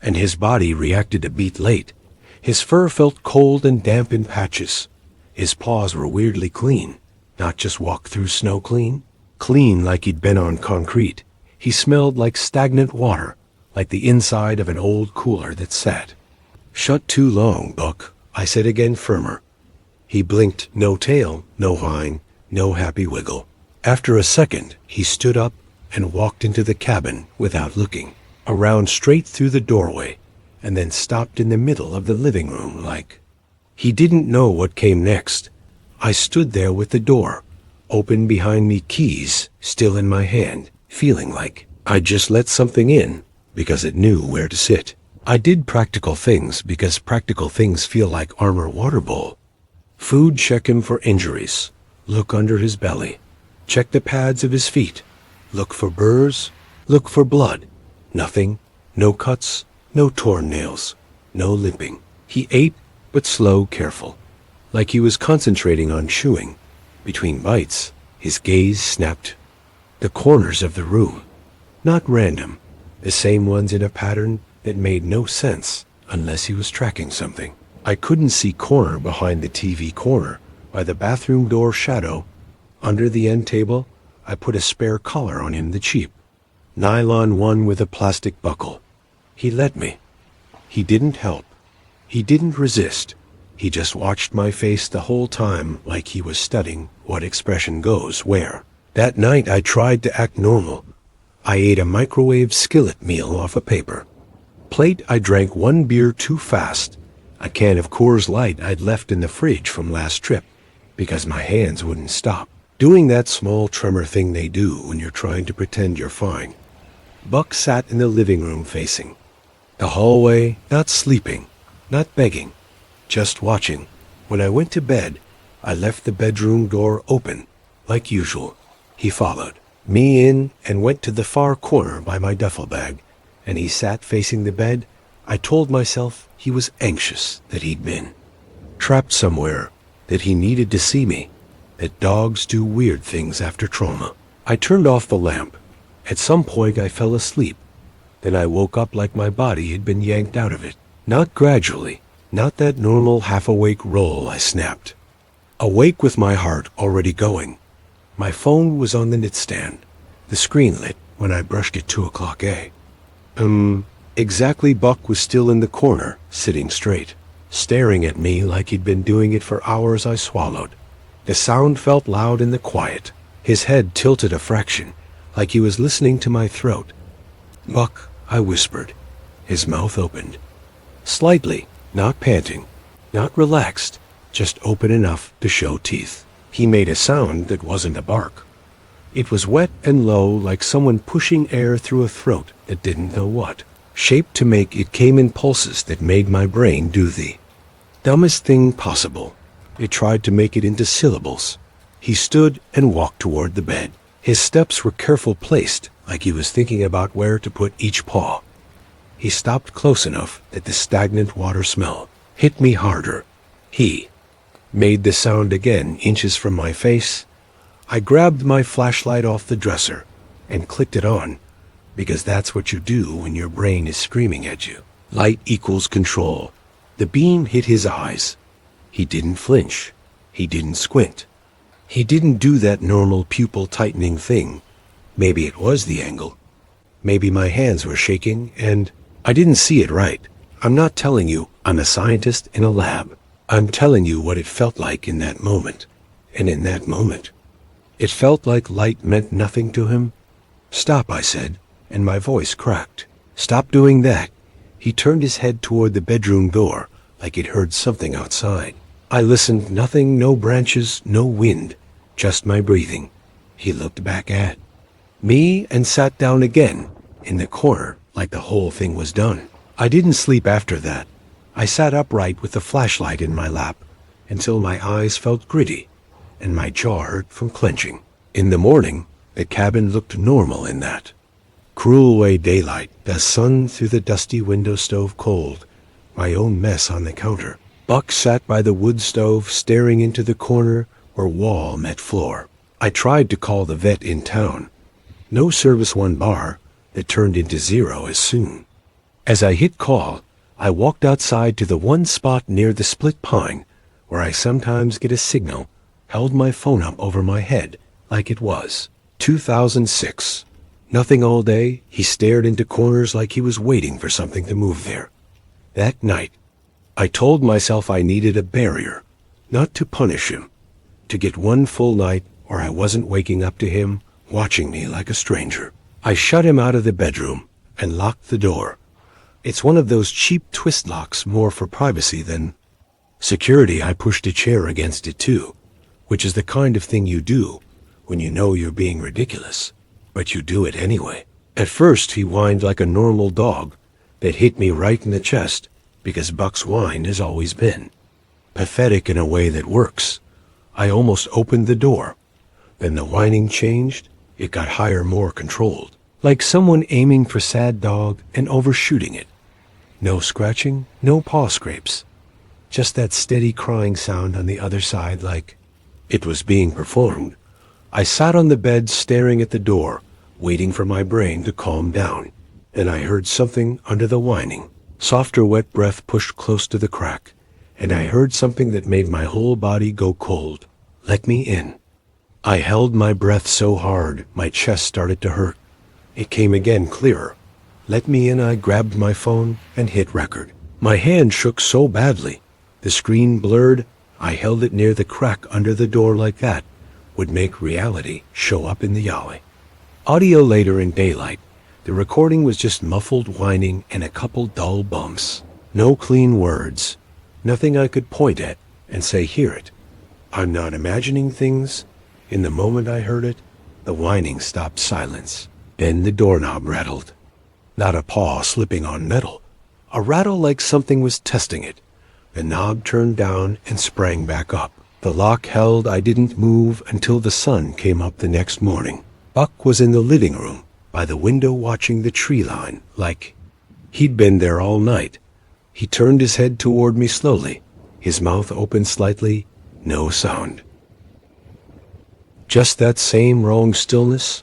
And his body reacted a beat late. His fur felt cold and damp in patches. His paws were weirdly clean. Not just walk through snow clean. Clean like he'd been on concrete. He smelled like stagnant water, like the inside of an old cooler that sat shut too long. Buck, I said again, firmer. He blinked. No tail, no whine, no happy wiggle. After a second, he stood up and walked into the cabin without looking, around straight through the doorway, and then stopped in the middle of the living room like he didn't know what came next. I stood there with the door open behind me, keys still in my hand, feeling like I'd just let something in because it knew where to sit. I did practical things because practical things feel like armor water bowl. Food, check him for injuries. Look under his belly. Check the pads of his feet. Look for burrs. Look for blood. Nothing. No cuts. No torn nails. No limping. He ate, but slow, careful. Like he was concentrating on chewing. Between bites, his gaze snapped the corners of the room. Not random. The same ones in a pattern that made no sense unless he was tracking something. I couldn't see corner behind the TV corner by the bathroom door shadow. Under the end table, I put a spare collar on him, the cheap nylon one with a plastic buckle. He let me. He didn't help. He didn't resist. He just watched my face the whole time like he was studying what expression goes where. That night I tried to act normal. I ate a microwave skillet meal off a paper plate. I drank one beer too fast, a can of Coors Light I'd left in the fridge from last trip, because my hands wouldn't stop doing that small tremor thing they do when you're trying to pretend you're fine. Buck sat in the living room facing the hallway, not sleeping, not begging, just watching. When I went to bed, I left the bedroom door open, like usual. He followed me in and went to the far corner by my duffel bag, and he sat facing the bed. I told myself he was anxious, that he'd been trapped somewhere, that he needed to see me, that dogs do weird things after trauma. I turned off the lamp. At some point I fell asleep. Then I woke up like my body had been yanked out of it. Not gradually, not that normal half-awake roll I snapped. Awake with my heart already going. My phone was on the nightstand, the screen lit when I brushed at 2 o'clock Exactly. Buck was still in the corner, sitting straight, staring at me like he'd been doing it for hours. I swallowed. The sound felt loud in the quiet. His head tilted a fraction, like he was listening to my throat. Buck, I whispered. His mouth opened. Slightly, not panting, not relaxed, just open enough to show teeth. He made a sound that wasn't a bark. It was wet and low, like someone pushing air through a throat that didn't know what. Shaped to make it came in pulses that made my brain do the dumbest thing possible. It tried to make it into syllables. He stood and walked toward the bed. His steps were careful placed, like he was thinking about where to put each paw. He stopped close enough that the stagnant water smell hit me harder. He made the sound again, inches from my face. I grabbed my flashlight off the dresser and clicked it on, because that's what you do when your brain is screaming at you. Light equals control. The beam hit his eyes. He didn't flinch. He didn't squint. He didn't do that normal pupil tightening thing. Maybe it was the angle. Maybe my hands were shaking and I didn't see it right. I'm not telling you I'm a scientist in a lab. I'm telling you what it felt like in that moment. And in that moment, it felt like light meant nothing to him. Stop, I said, and my voice cracked. Stop doing that. He turned his head toward the bedroom door, like he'd heard something outside. I listened. Nothing, no branches, no wind, just my breathing. He looked back at me and sat down again in the corner like the whole thing was done. I didn't sleep after that. I sat upright with the flashlight in my lap until my eyes felt gritty and my jaw hurt from clenching. In the morning, the cabin looked normal in that cruel way daylight, the sun through the dusty window stove cold, my own mess on the counter. Buck sat by the wood stove staring into the corner where wall met floor. I tried to call the vet in town. No service, one bar that turned into zero as soon. As I hit call, I walked outside to the one spot near the split pine where I sometimes get a signal, held my phone up over my head like it was 2006. Nothing all day. He stared into corners like he was waiting for something to move there. That night, I told myself I needed a barrier, not to punish him, to get one full night or I wasn't waking up to him watching me like a stranger. I shut him out of the bedroom and locked the door. It's one of those cheap twist locks, more for privacy than security. I pushed a chair against it too, which is the kind of thing you do when you know you're being ridiculous, but you do it anyway. At first, he whined like a normal dog that hit me right in the chest, because Buck's whine has always been pathetic in a way that works. I almost opened the door. Then the whining changed. It got higher, more controlled, like someone aiming for sad dog and overshooting it. No scratching, no paw scrapes. Just that steady crying sound on the other side, like it was being performed. I sat on the bed staring at the door, waiting for my brain to calm down, and I heard something under the whining. Softer, wet breath pushed close to the crack, and I heard something that made my whole body go cold. Let me in. I held my breath so hard, my chest started to hurt. It came again, clearer. Let me in. I grabbed my phone and hit record. My hand shook so badly. The screen blurred. I held it near the crack under the door like that would make reality show up in the alley. Audio later in daylight. The recording was just muffled whining and a couple dull bumps. No clean words. Nothing I could point at and say, hear it. I'm not imagining things. In the moment I heard it, the whining stopped. Silence. Then the doorknob rattled. Not a paw slipping on metal. A rattle like something was testing it. The knob turned down and sprang back up. The lock held. I didn't move until the sun came up the next morning. Buck was in the living room, by the window watching the tree line, like he'd been there all night. He turned his head toward me slowly, his mouth open slightly, no sound. Just that same wrong stillness.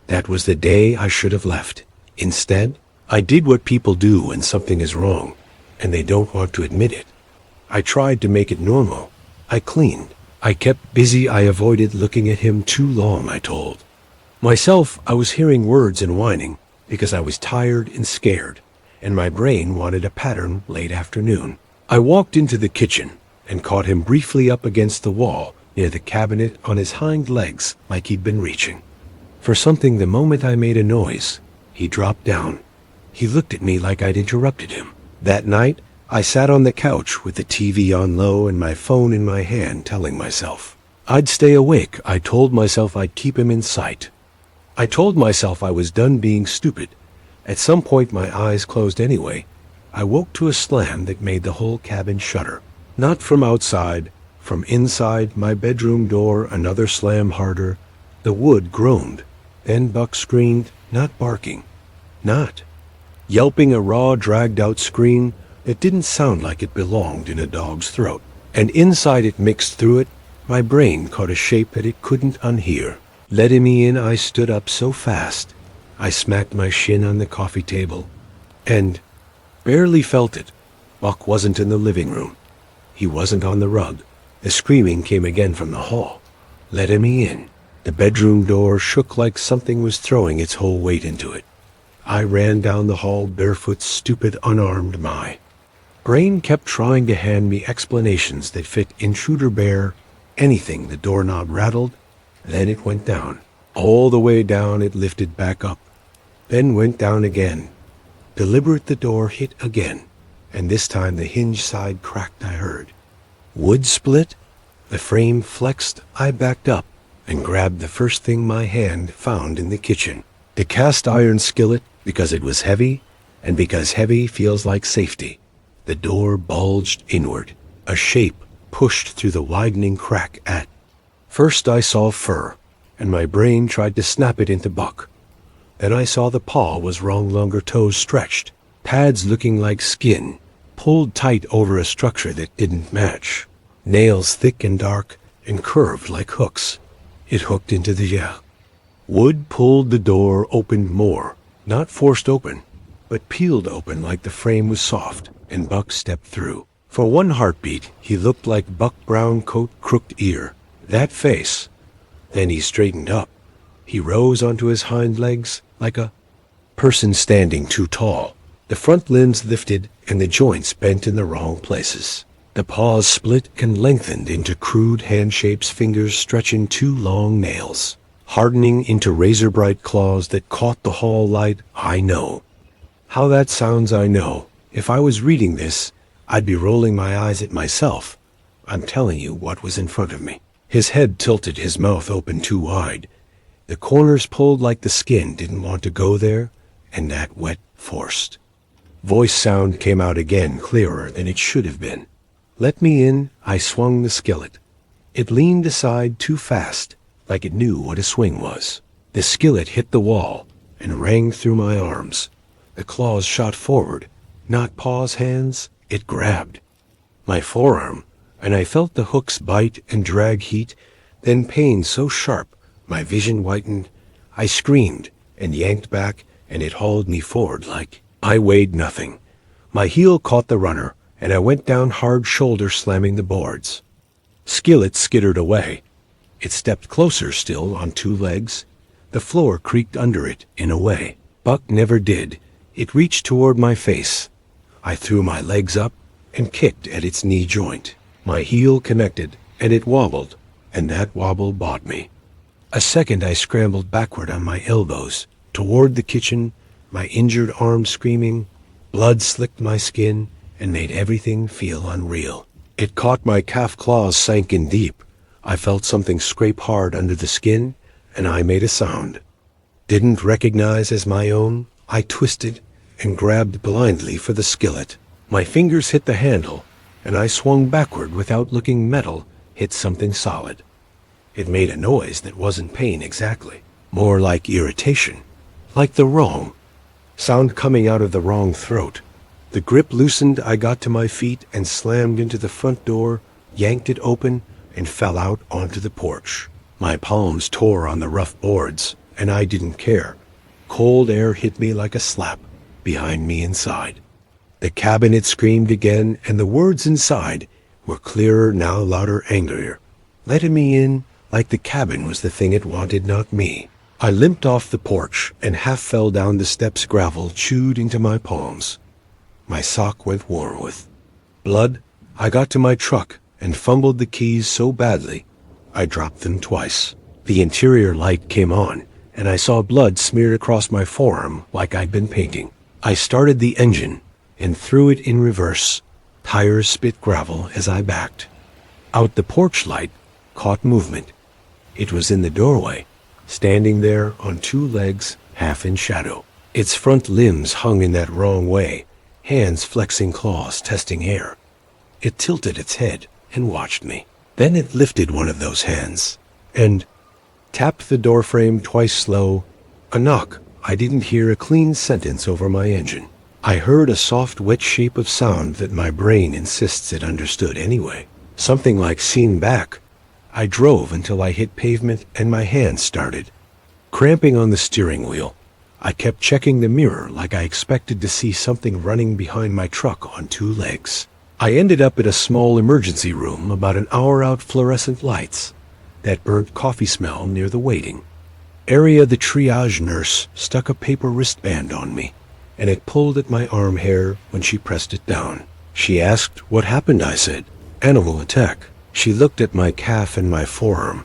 That was the day I should have left. Instead, I did what people do when something is wrong, and they don't want to admit it. I tried to make it normal. I cleaned. I kept busy. I avoided looking at him too long, I told myself. I was hearing words and whining because I was tired and scared, and my brain wanted a pattern. Late afternoon, I walked into the kitchen and caught him briefly up against the wall near the cabinet on his hind legs like he'd been reaching for something. The moment I made a noise, he dropped down. He looked at me like I'd interrupted him. That night, I sat on the couch with the TV on low and my phone in my hand, telling myself I'd stay awake. I told myself I'd keep him in sight. I told myself I was done being stupid. At some point my eyes closed anyway. I woke to a slam that made the whole cabin shudder. Not from outside, from inside my bedroom door. Another slam, harder. The wood groaned. Then Buck screamed, not barking, not yelping, a raw, dragged-out scream that didn't sound like it belonged in a dog's throat. And inside it, mixed through it, my brain caught a shape that it couldn't unhear. Letting me in, I stood up so fast. I smacked my shin on the coffee table and barely felt it. Buck wasn't in the living room. He wasn't on the rug. The screaming came again from the hall. Letting me in. The bedroom door shook like something was throwing its whole weight into it. I ran down the hall barefoot, stupid, unarmed. My brain kept trying to hand me explanations that fit intruder bear, anything. The doorknob rattled. Then it went down. All the way down. It lifted back up. Then went down again. Deliberate, the door hit again. And this time the hinge side cracked. I heard wood split. The frame flexed. I backed up and grabbed the first thing my hand found in the kitchen. The cast iron skillet, because it was heavy, and because heavy feels like safety. The door bulged inward. A shape pushed through the widening crack. At first I saw fur, and my brain tried to snap it into Buck. Then I saw the paw was wrong, longer toes stretched, pads looking like skin, pulled tight over a structure that didn't match. Nails thick and dark and curved like hooks. It hooked into the wood. Pulled. The door opened more, not forced open, but peeled open like the frame was soft, and Buck stepped through. For one heartbeat, he looked like Buck. Brown coat, crooked ear, that face. Then he straightened up. He rose onto his hind legs like a person standing too tall. The front limbs lifted and the joints bent in the wrong places. The paws split and lengthened into crude hand shapes, fingers stretching two long nails, hardening into razor-bright claws that caught the hall light. I know. How that sounds, I know. If I was reading this, I'd be rolling my eyes at myself. I'm telling you what was in front of me. His head tilted, his mouth open too wide. The corners pulled like the skin didn't want to go there, and that wet forced. Voice sound came out again, clearer than it should have been. Let me in. I swung the skillet. It leaned aside too fast, like it knew what a swing was. The skillet hit the wall and rang through my arms. The claws shot forward, not paws, hands. It grabbed my forearm, and I felt the hooks bite and drag heat, then pain so sharp my vision whitened. I screamed and yanked back, and it hauled me forward like I weighed nothing. My heel caught the runner, and I went down hard, shoulder slamming the boards. Skillet skittered away. It stepped closer still on two legs. The floor creaked under it in a way Buck never did. It reached toward my face. I threw my legs up and kicked at its knee joint. My heel connected, and it wobbled, and that wobble bought me. A second I scrambled backward on my elbows, toward the kitchen, my injured arm screaming. Blood slicked my skin and made everything feel unreal. It caught my calf, claws sank in deep. I felt something scrape hard under the skin, and I made a sound. Didn't recognize as my own. I twisted and grabbed blindly for the skillet. My fingers hit the handle, and I swung backward without looking. Metal hit something solid. It made a noise that wasn't pain exactly, more like irritation, like the wrong sound coming out of the wrong throat. The grip loosened. I got to my feet and slammed into the front door, yanked it open, and fell out onto the porch. My palms tore on the rough boards, and I didn't care. Cold air hit me like a slap behind me inside. The cabinet screamed again, and the words inside were clearer now, louder, angrier. Letting me in like the cabin was the thing it wanted, not me. I limped off the porch and half fell down the steps. Gravel chewed into my palms. My sock went warm with blood. I got to my truck and fumbled the keys so badly I dropped them twice. The interior light came on, and I saw blood smeared across my forearm like I'd been painting. I started the engine and threw it in reverse. Tires spit gravel as I backed. Out the porch light caught movement. It was in the doorway, standing there on two legs, half in shadow. Its front limbs hung in that wrong way, hands flexing, claws testing air. It tilted its head and watched me. Then it lifted one of those hands and tapped the doorframe twice. Slow. A knock. I didn't hear a clean sentence over my engine. I heard a soft, wet shape of sound that my brain insists it understood anyway. Something like seen back. I drove until I hit pavement and my hands started cramping on the steering wheel. I kept checking the mirror like I expected to see something running behind my truck on two legs. I ended up at a small emergency room about an hour out. Fluorescent lights, that burnt coffee smell near the waiting area. The triage nurse stuck a paper wristband on me, and it pulled at my arm hair when she pressed it down. She asked what happened. I said, animal attack. She looked at my calf and my forearm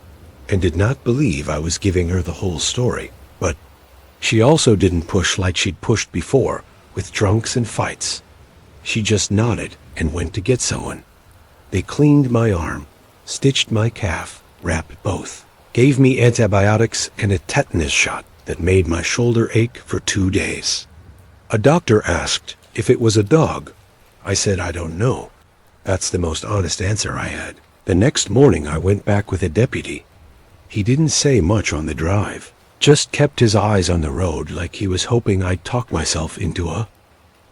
and did not believe I was giving her the whole story. But she also didn't push like she'd pushed before with drunks and fights. She just nodded and went to get someone. They cleaned my arm, stitched my calf, wrapped both, gave me antibiotics and a tetanus shot that made my shoulder ache for 2 days. A doctor asked if it was a dog. I said, I don't know. That's the most honest answer I had. The next morning I went back with a deputy. He didn't say much on the drive, just kept his eyes on the road like he was hoping I'd talk myself into a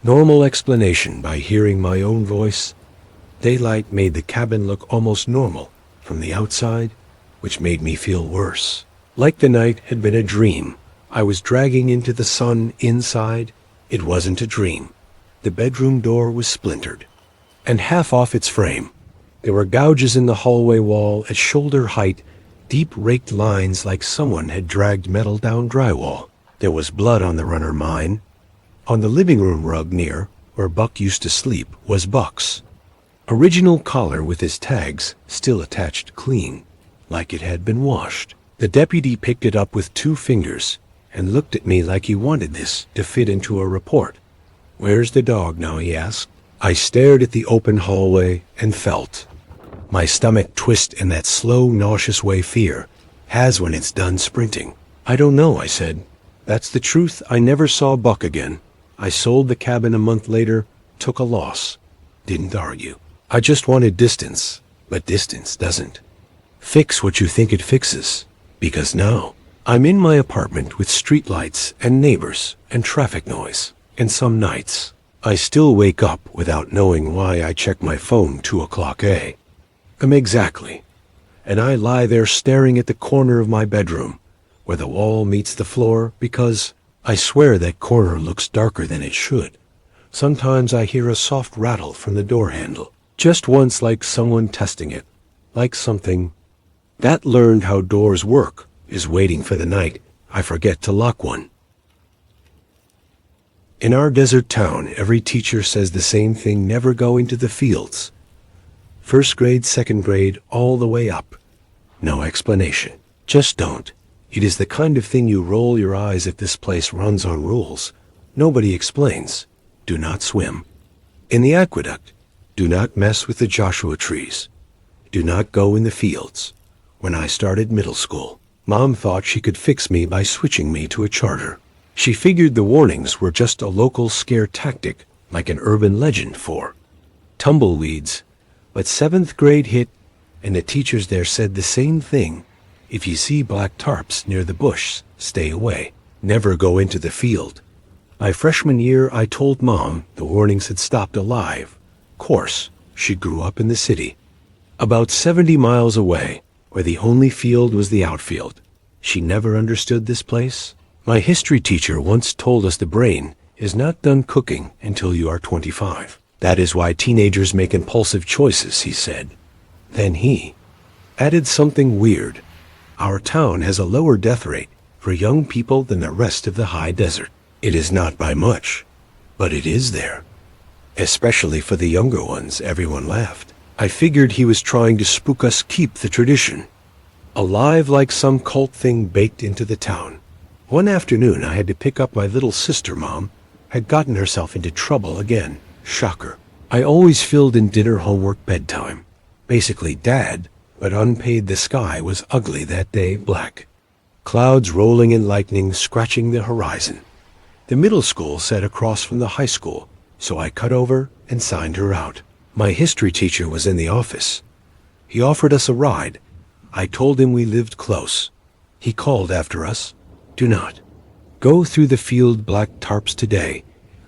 normal explanation by hearing my own voice. Daylight made the cabin look almost normal from the outside, which made me feel worse. Like the night had been a dream. I was dragging into the sun inside. It wasn't a dream. The bedroom door was splintered and half off its frame. There were gouges in the hallway wall at shoulder height, deep raked lines like someone had dragged metal down drywall. There was blood on the runner mine. On the living room rug near where Buck used to sleep was Buck's. Original collar with his tags still attached clean, like it had been washed. The deputy picked it up with 2 fingers and looked at me like he wanted this to fit into a report. "Where's the dog now?" he asked. I stared at the open hallway and felt my stomach twist in that slow, nauseous way fear has when it's done sprinting. "I don't know," I said. "That's the truth. I never saw Buck again. I sold the cabin a month later, took a loss. Didn't argue. I just wanted distance, but distance doesn't fix what you think it fixes. Because now, I'm in my apartment with streetlights and neighbors and traffic noise. And some nights, I still wake up without knowing why I check my phone 2 o'clock a.m. Exactly. And I lie there staring at the corner of my bedroom, where the wall meets the floor, because I swear that corner looks darker than it should. Sometimes I hear a soft rattle from the door handle, just once, like someone testing it, like something that learned how doors work is waiting for the night I forget to lock one. In our desert town, every teacher says the same thing: never go into the fields. 1st grade, 2nd grade, all the way up. No explanation. Just don't. It is the kind of thing you roll your eyes if this place runs on rules. Nobody explains. Do not swim in the aqueduct. Do not mess with the Joshua trees. Do not go in the fields. When I started middle school, Mom thought she could fix me by switching me to a charter. She figured the warnings were just a local scare tactic, like an urban legend for tumbleweeds. But 7th grade hit, and the teachers there said the same thing. If you see black tarps near the bush, stay away. Never go into the field. My freshman year, I told Mom the warnings had stopped alive. Course, she grew up in the city, about 70 miles away, where the only field was the outfield. She never understood this place. My history teacher once told us the brain is not done cooking until you are 25. That is why teenagers make impulsive choices, he said. Then he added something weird. Our town has a lower death rate for young people than the rest of the high desert. It is not by much, but it is there. Especially for the younger ones. Everyone laughed. I figured he was trying to spook us, keep the tradition alive like some cult thing baked into the town. One afternoon, I had to pick up my little sister. Mom had gotten herself into trouble again. Shocker. I always filled in dinner, homework, bedtime. Basically Dad, but unpaid. The sky was ugly that day, black. Clouds rolling and lightning scratching the horizon. The middle school sat across from the high school, so I cut over and signed her out. My history teacher was in the office. He offered us a ride. I told him we lived close. He called after us. Do not go through the field black tarps today.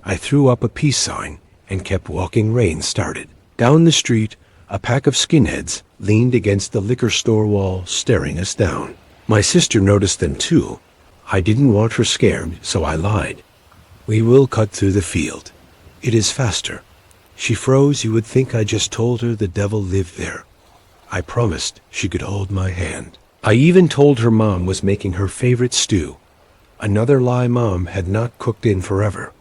I threw up a peace sign and kept walking. Rain started. Down the street, a pack of skinheads leaned against the liquor store wall, staring us down. My sister noticed them too. I didn't want her scared, so I lied. We will cut through the field. It is faster. She froze. You would think I just told her the devil lived there. I promised she could hold my hand. I even told her Mom was making her favorite stew. Another lie Mom had not cooked in forever.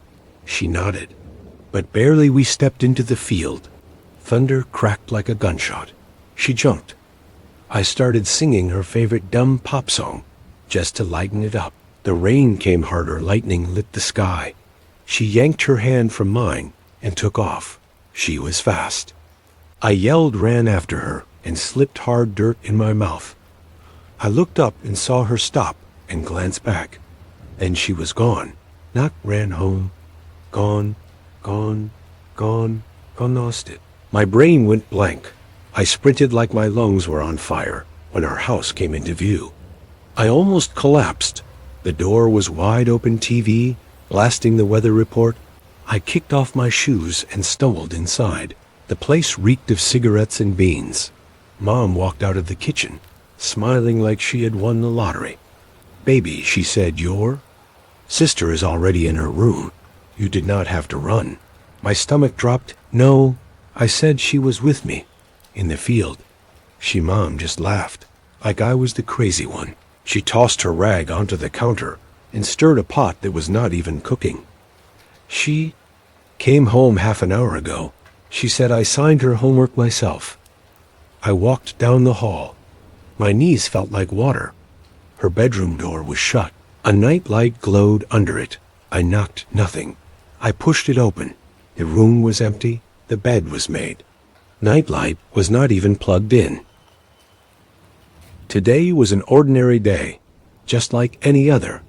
She nodded. But barely we stepped into the field, thunder cracked like a gunshot. She jumped. I started singing her favorite dumb pop song, just to lighten it up. The rain came harder, lightning lit the sky. She yanked her hand from mine and took off. She was fast. I yelled, ran after her, and slipped hard dirt in my mouth. I looked up and saw her stop and glance back. And she was gone. Not ran home. Gone, gone, gone, gone, lost it. My brain went blank. I sprinted like my lungs were on fire when our house came into view. I almost collapsed. The door was wide open, TV blasting the weather report. I kicked off my shoes and stumbled inside. The place reeked of cigarettes and beans. Mom walked out of the kitchen, smiling like she had won the lottery. Baby, she said, your sister is already in her room. You did not have to run. My stomach dropped. No, I said she was with me, in the field. Mom just laughed, like I was the crazy one. She tossed her rag onto the counter and stirred a pot that was not even cooking. She came home half an hour ago. She said I signed her homework myself. I walked down the hall. My knees felt like water. Her bedroom door was shut. A night light glowed under it. I knocked nothing. I pushed it open. The room was empty. The bed was made. Nightlight was not even plugged in. Today was an ordinary day, just like any other,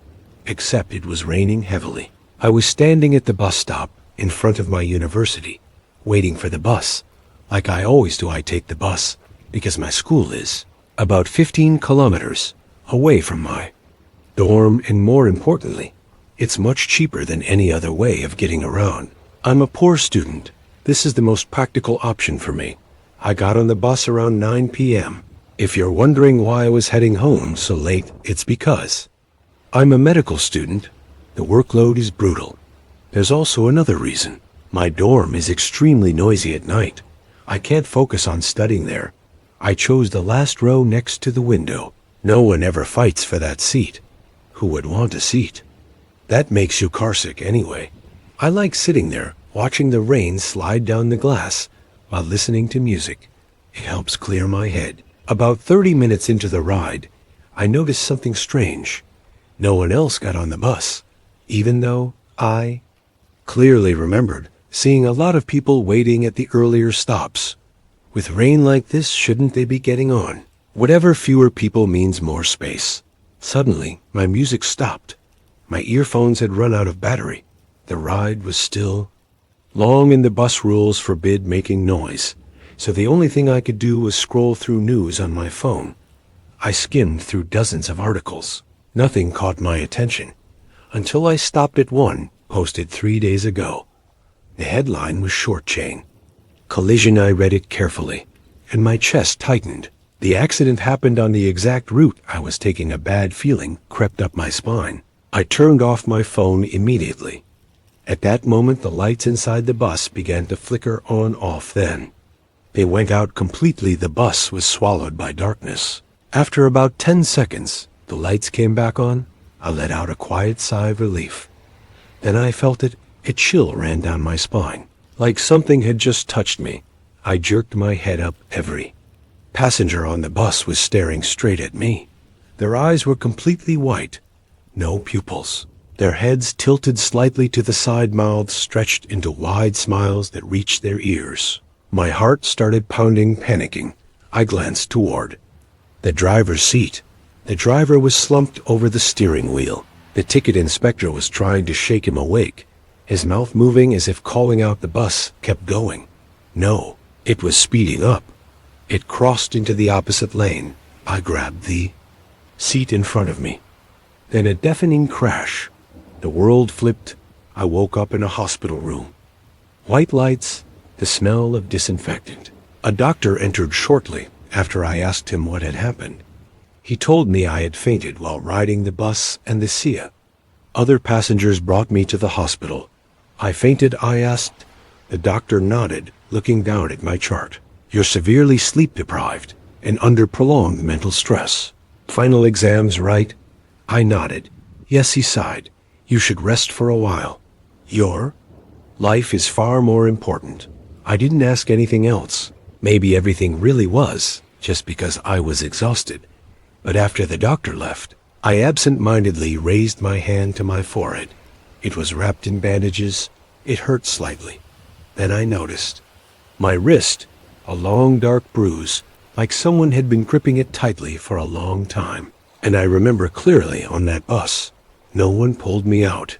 except it was raining heavily. I was standing at the bus stop in front of my university, waiting for the bus. Like I always do, I take the bus, because my school is about 15 kilometers away from my dorm, and more importantly, it's much cheaper than any other way of getting around. I'm a poor student. This is the most practical option for me. I got on the bus around 9 p.m. If you're wondering why I was heading home so late, it's because I'm a medical student. The workload is brutal. There's also another reason. My dorm is extremely noisy at night. I can't focus on studying there. I chose the last row next to the window. No one ever fights for that seat. Who would want a seat? That makes you carsick anyway. I like sitting there, watching the rain slide down the glass while listening to music. It helps clear my head. About 30 minutes into the ride, I noticed something strange. No one else got on the bus, even though I clearly remembered seeing a lot of people waiting at the earlier stops. With rain like this, shouldn't they be getting on? Whatever fewer people means more space. Suddenly, my music stopped. My earphones had run out of battery. The ride was still long, and the bus rules forbid making noise, so the only thing I could do was scroll through news on my phone. I skimmed through dozens of articles. Nothing caught my attention, until I stopped at one posted 3 days ago. The headline was short chain. Collision. I read it carefully, and my chest tightened. The accident happened on the exact route I was taking. A bad feeling crept up my spine. I turned off my phone immediately. At that moment, the lights inside the bus began to flicker on/off. Then they went out completely. The bus was swallowed by darkness. After about 10 seconds, the lights came back on. I let out a quiet sigh of relief. Then I felt it. A chill ran down my spine, like something had just touched me. I jerked my head up. Every passenger on the bus was staring straight at me. Their eyes were completely white, no pupils. Their heads tilted slightly to the side, mouths stretched into wide smiles that reached their ears. My heart started pounding, panicking. I glanced toward the driver's seat. The driver was slumped over the steering wheel. The ticket inspector was trying to shake him awake, his mouth moving as if calling out. The bus kept going. No, it was speeding up. It crossed into the opposite lane. I grabbed the seat in front of me. Then a deafening crash. The world flipped. I woke up in a hospital room. White lights, the smell of disinfectant. A doctor entered shortly after I asked him what had happened. He told me I had fainted while riding the bus and the SIA. Other passengers brought me to the hospital. I fainted, I asked. The doctor nodded, looking down at my chart. You're severely sleep deprived and under prolonged mental stress. Final exams, right? I nodded. Yes, he sighed. You should rest for a while. Your life is far more important. I didn't ask anything else. Maybe everything really was just because I was exhausted. But after the doctor left, I absent-mindedly raised my hand to my forehead. It was wrapped in bandages. It hurt slightly. Then I noticed my wrist, a long dark bruise, like someone had been gripping it tightly for a long time. And I remember clearly on that bus, no one pulled me out.